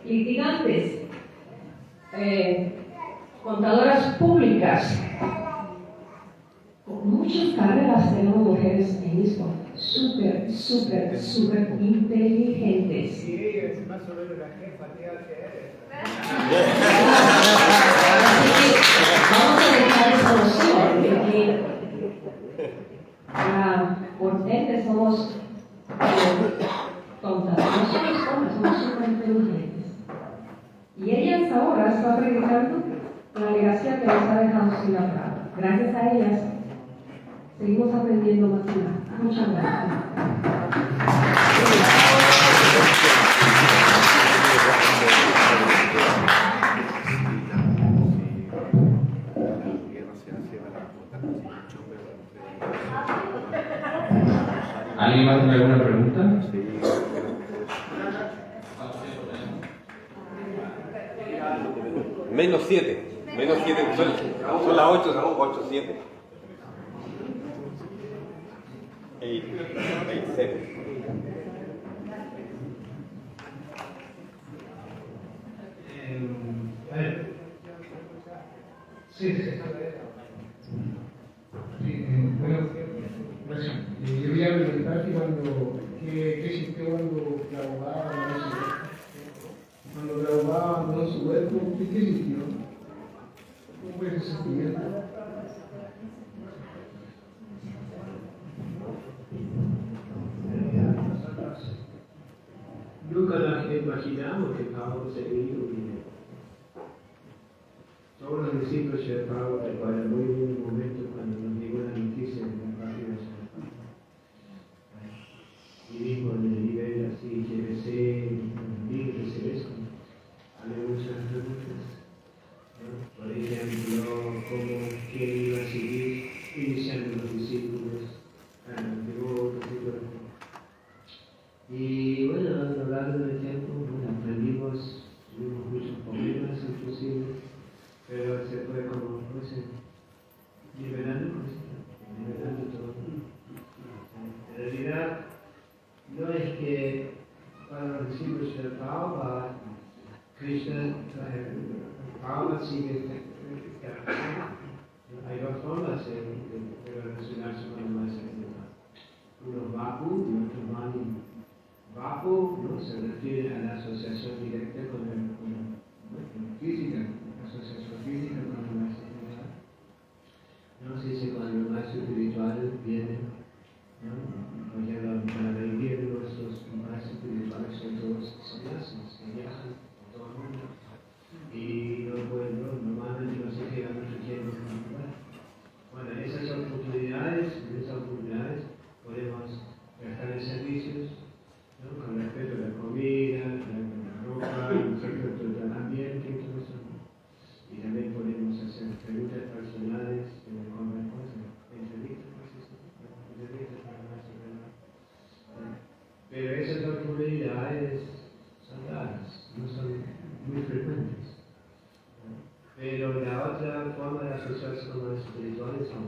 litigantes, contadoras públicas. Con muchas carreras tenemos mujeres en ISKCON, súper inteligentes. Y ella es más o menos la jefa de ATR. Vamos a dejar esa noción de que por ende somos tontas, no somos tontas, somos súper inteligentes. Y ellas ahora están predicando la legacia que nos ha dejado Srila Prabhupada. Gracias a ellas seguimos aprendiendo más y más. Muchas gracias. ¿Alguien más tiene alguna pregunta? Menos 7, son las 8, son 8, 7. 8, 7. A ver. Sí. Bueno, gracias. Yo voy a preguntar qué sintió cuando Prabhupada abandonó su cuerpo. Cuando Prabhupada abandonó su cuerpo, ¿qué sintió? ¿Cómo fue ese sentimiento? Nunca nos imaginamos que Pablo se iba bien. Todos los discípulos de Pablo recuerdan muy bien el momento cuando nos llegó la noticia de la partida de San Pablo. Y dijo en el nivel así, GBC, libros y eso, había muchas preguntas. Por ejemplo, quién iba a seguir iniciando los discípulos, devotos y todo. Y bueno, a lo largo del tiempo aprendimos, tuvimos muchos problemas inclusive, pero se fue como Krishna, Prabhupada sigue hay dos formas de relacionarse con el maestro espiritual. Uno Vapu y otro Mani. Vapu no se refiere a la asociación directa con el física, la asociación física con el maestro espiritual. No se dice cuando el maestro espiritual viene, ¿no? Por ejemplo, para el invierno nuestros maestros espirituales son todos sannyasis que viajan por todo el mundo y normalmente no se quedan mucho tiempo en un lugar. Bueno, en esas oportunidades podemos prestar servicios, ¿no? Con respecto a la comida, la ropa, el ambiente y todo eso. Y también podemos hacer preguntas personales, entrevistas para más pero esas oportunidades son raras, no son muy frecuentes. Pero la otra forma de asociarse con los espirituales son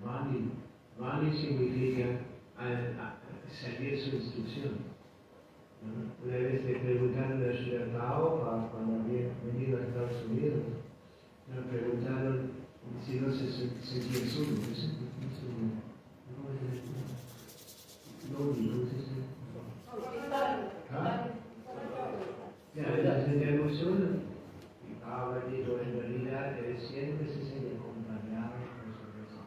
Vani. Vani significa seguir su instrucción. Una vez le preguntaron a Srila Prabhupada cuando había venido a Estados Unidos, me preguntaron si no se sentía solo. La sentimos solo. Y Prabhupada dijo, en realidad, él siempre se siente acompañado por su presencia.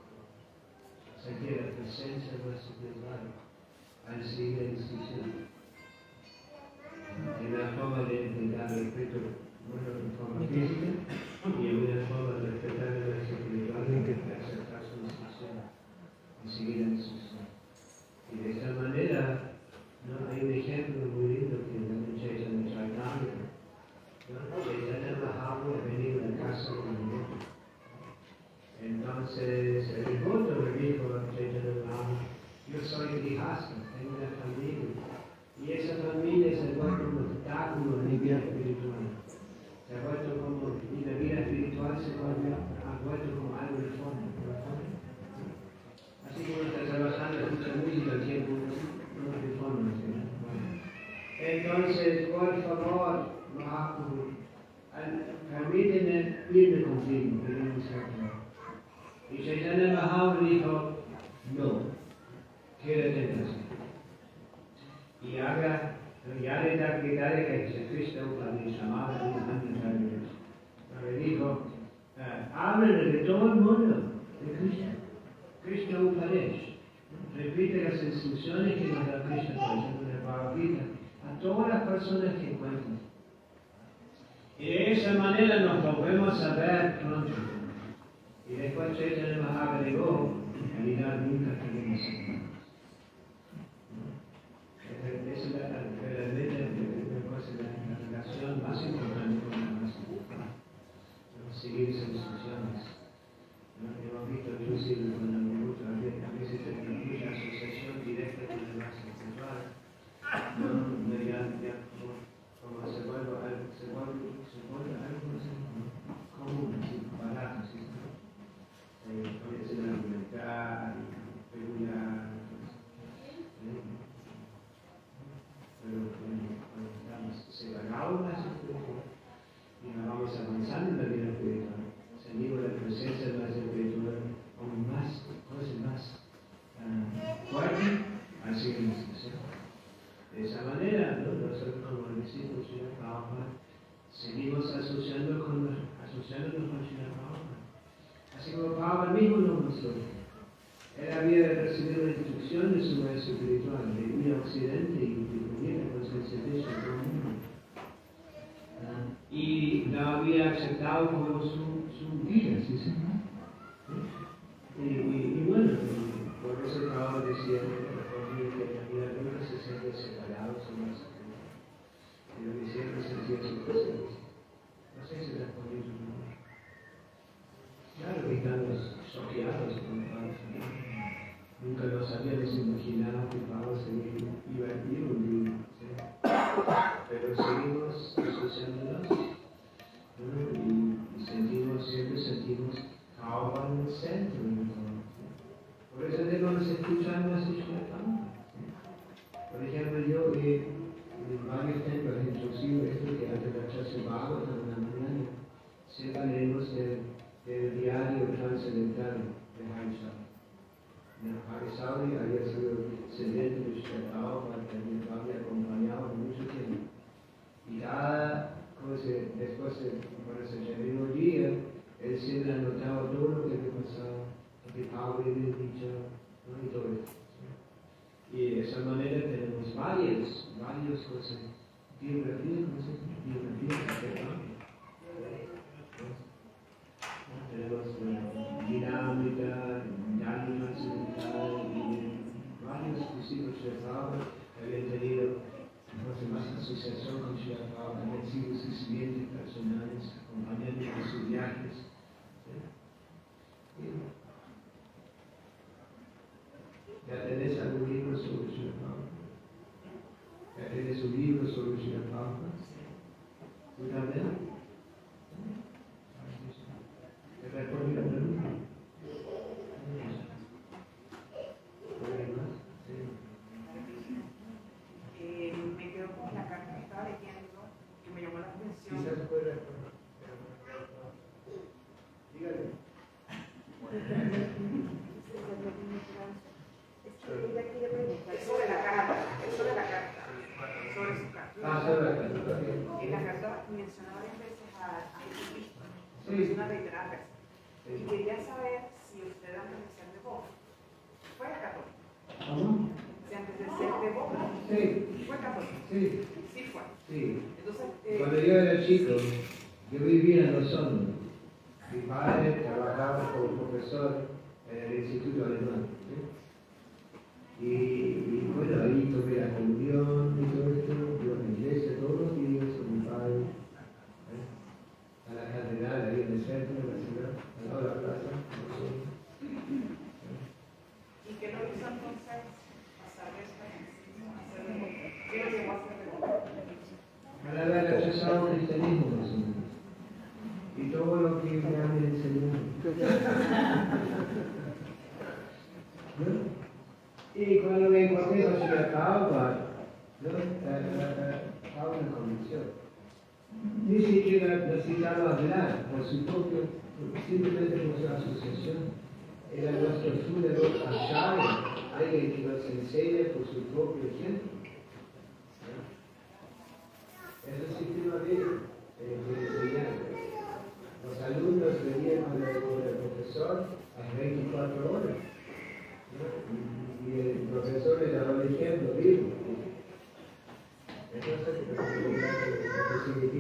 Sentía la presencia de nuestro espiritual al seguir la instrucción. En una forma de dar respeto, de forma física, y en una forma de respetar a nuestro espiritual, de aceptar su instrucción y seguir la instrucción. Y de esta manera, ¿no? Hay un ejemplo muy lindo que también Chaitanya Charitamrita. Chaitanya Mahaprabhu ha venido a casa de un devoto. Entonces, el devoto le dijo a Chaitanya Mahaprabhu, yo soy grihasta, tengo una familia. Y esa familia se ha vuelto un obstáculo en mi vida espiritual. Se ha vuelto como, y la vida espiritual ha vuelto como algo de fondo. Así como está trabajando, escucha música al tiempo, no de fondo. Entonces, por favor, Mahaprabhu, permíteme irme contigo, y Chaitanya Mahaprabhu dijo, no, quédate en casa. Y haga, ya le da que se Krishna Upanishad, le dijo, háblale de todo el mundo, de Krishna. Krishna Upadesh. Repite las instrucciones que nos da Krishna, por ejemplo, en el Bhagavad Gita, a todas las personas que encuentran. Y de esa manera nos volvemos a ver pronto. Y después Chaitanya Mahaprabhu agregó, en realidad nunca queremos ser. Es la relación más importante con la más importante. Seguir esas instrucciones. Hemos visto inclusive con la minuta, a veces hay una asociación directa con el más espiritual. Como se vuelve algo común, así, barato, así. Es la libertad, peculiar. Pero cuando estamos separados más espiritual y nos vamos avanzando en la vida espiritual, seguimos la presencia de la espiritual como más, cosas más fuerte, así que de esa manera, ¿no? Nosotros como discípulos de Srila Prabhupada seguimos asociándonos con Srila Prabhupada. Así como Prabhupada mismo nos mostró. Él había recibido la instrucción de su maestro espiritual de ir a Occidente y vivir la conciencia de Dios en todo el mundo. Y la había aceptado como su vida, ¿sí? Y bueno, por eso Prabhupada decía que la vida nunca se siente separado de su maestro espiritual, sino que siempre sentía su presencia. No sé si respondí su pregunta. Claro que estamos choqueados con Prabhupada. Nunca nos habíamos imaginado que Prabhupada iba a ir un día, ¿sí? Pero seguimos asociándonos, ¿no? Y siempre sentimos en el Parque Saudi había sido excelente respetado porque me había acompañado mucho tiempo. Y cada cosa, después cuando se terminó el día, él siempre anotaba todo lo que había pasado, lo que Pablo había dicho, ¿no? Y todo eso. ¿Sí? Y de esa manera tenemos varias cosas, biografías, tenemos dinámica, ánima mental, y varios discípulos de Pablo habían tenido más asociación con Ciudad Pablo, habían sido sus clientes personales, acompañando en sus viajes. ¿Sí? ¿Ya tenés algún libro sobre Ciudad Pablo? ¿Ya tenés un libro sobre Ciudad Pablo? ¿Tú también? ¿Te respondí la pregunta? Me quedo con la carta que estaba leyendo, que me llamó la atención. Quizás pueda responder. Dígale. Es sobre la carta, sobre su carta. Sobre la carta. En la carta menciona varias veces a Jesucristo, Sí. menciona reiteradas veces. Y quería saber si usted antes de ser de Boca fue católico. ¿Cómo? Si antes de ser de Boca Sí. fue católico. Sí. Sí fue. Sí. Entonces, Cuando yo era chico, yo vivía en Los Hornos. Mi padre trabajaba como profesor en el Instituto Alemán. ¿Sí? Y bueno, ahí tomé la comunión y todo esto, yo en la iglesia todos los días con mi padre, a la catedral ahí en el centro de la ciudad, al lado de la plaza. ¿y qué lo hizo entonces pasar de esta a ser de Boca? ¿Qué lo llevó a ser de Boca? Para haber rechazado el cristianismo, más o menos. Y todo lo que me han enseñado. ¿No? Y cuando me encontré con Ciudad Pablo, ¿no? Pablo me convenció. Ni siquiera necesitaba hablar por su propio, simplemente por su asociación. Era nuestro fundador Ashaya, alguien que nos enseña por su propio ejemplo. Eso sí que no había que enseñar. Los alumnos venían con el profesor a 24 horas. ¿No? Y el profesor le daba el ejemplo vivo. Entonces, lo que significa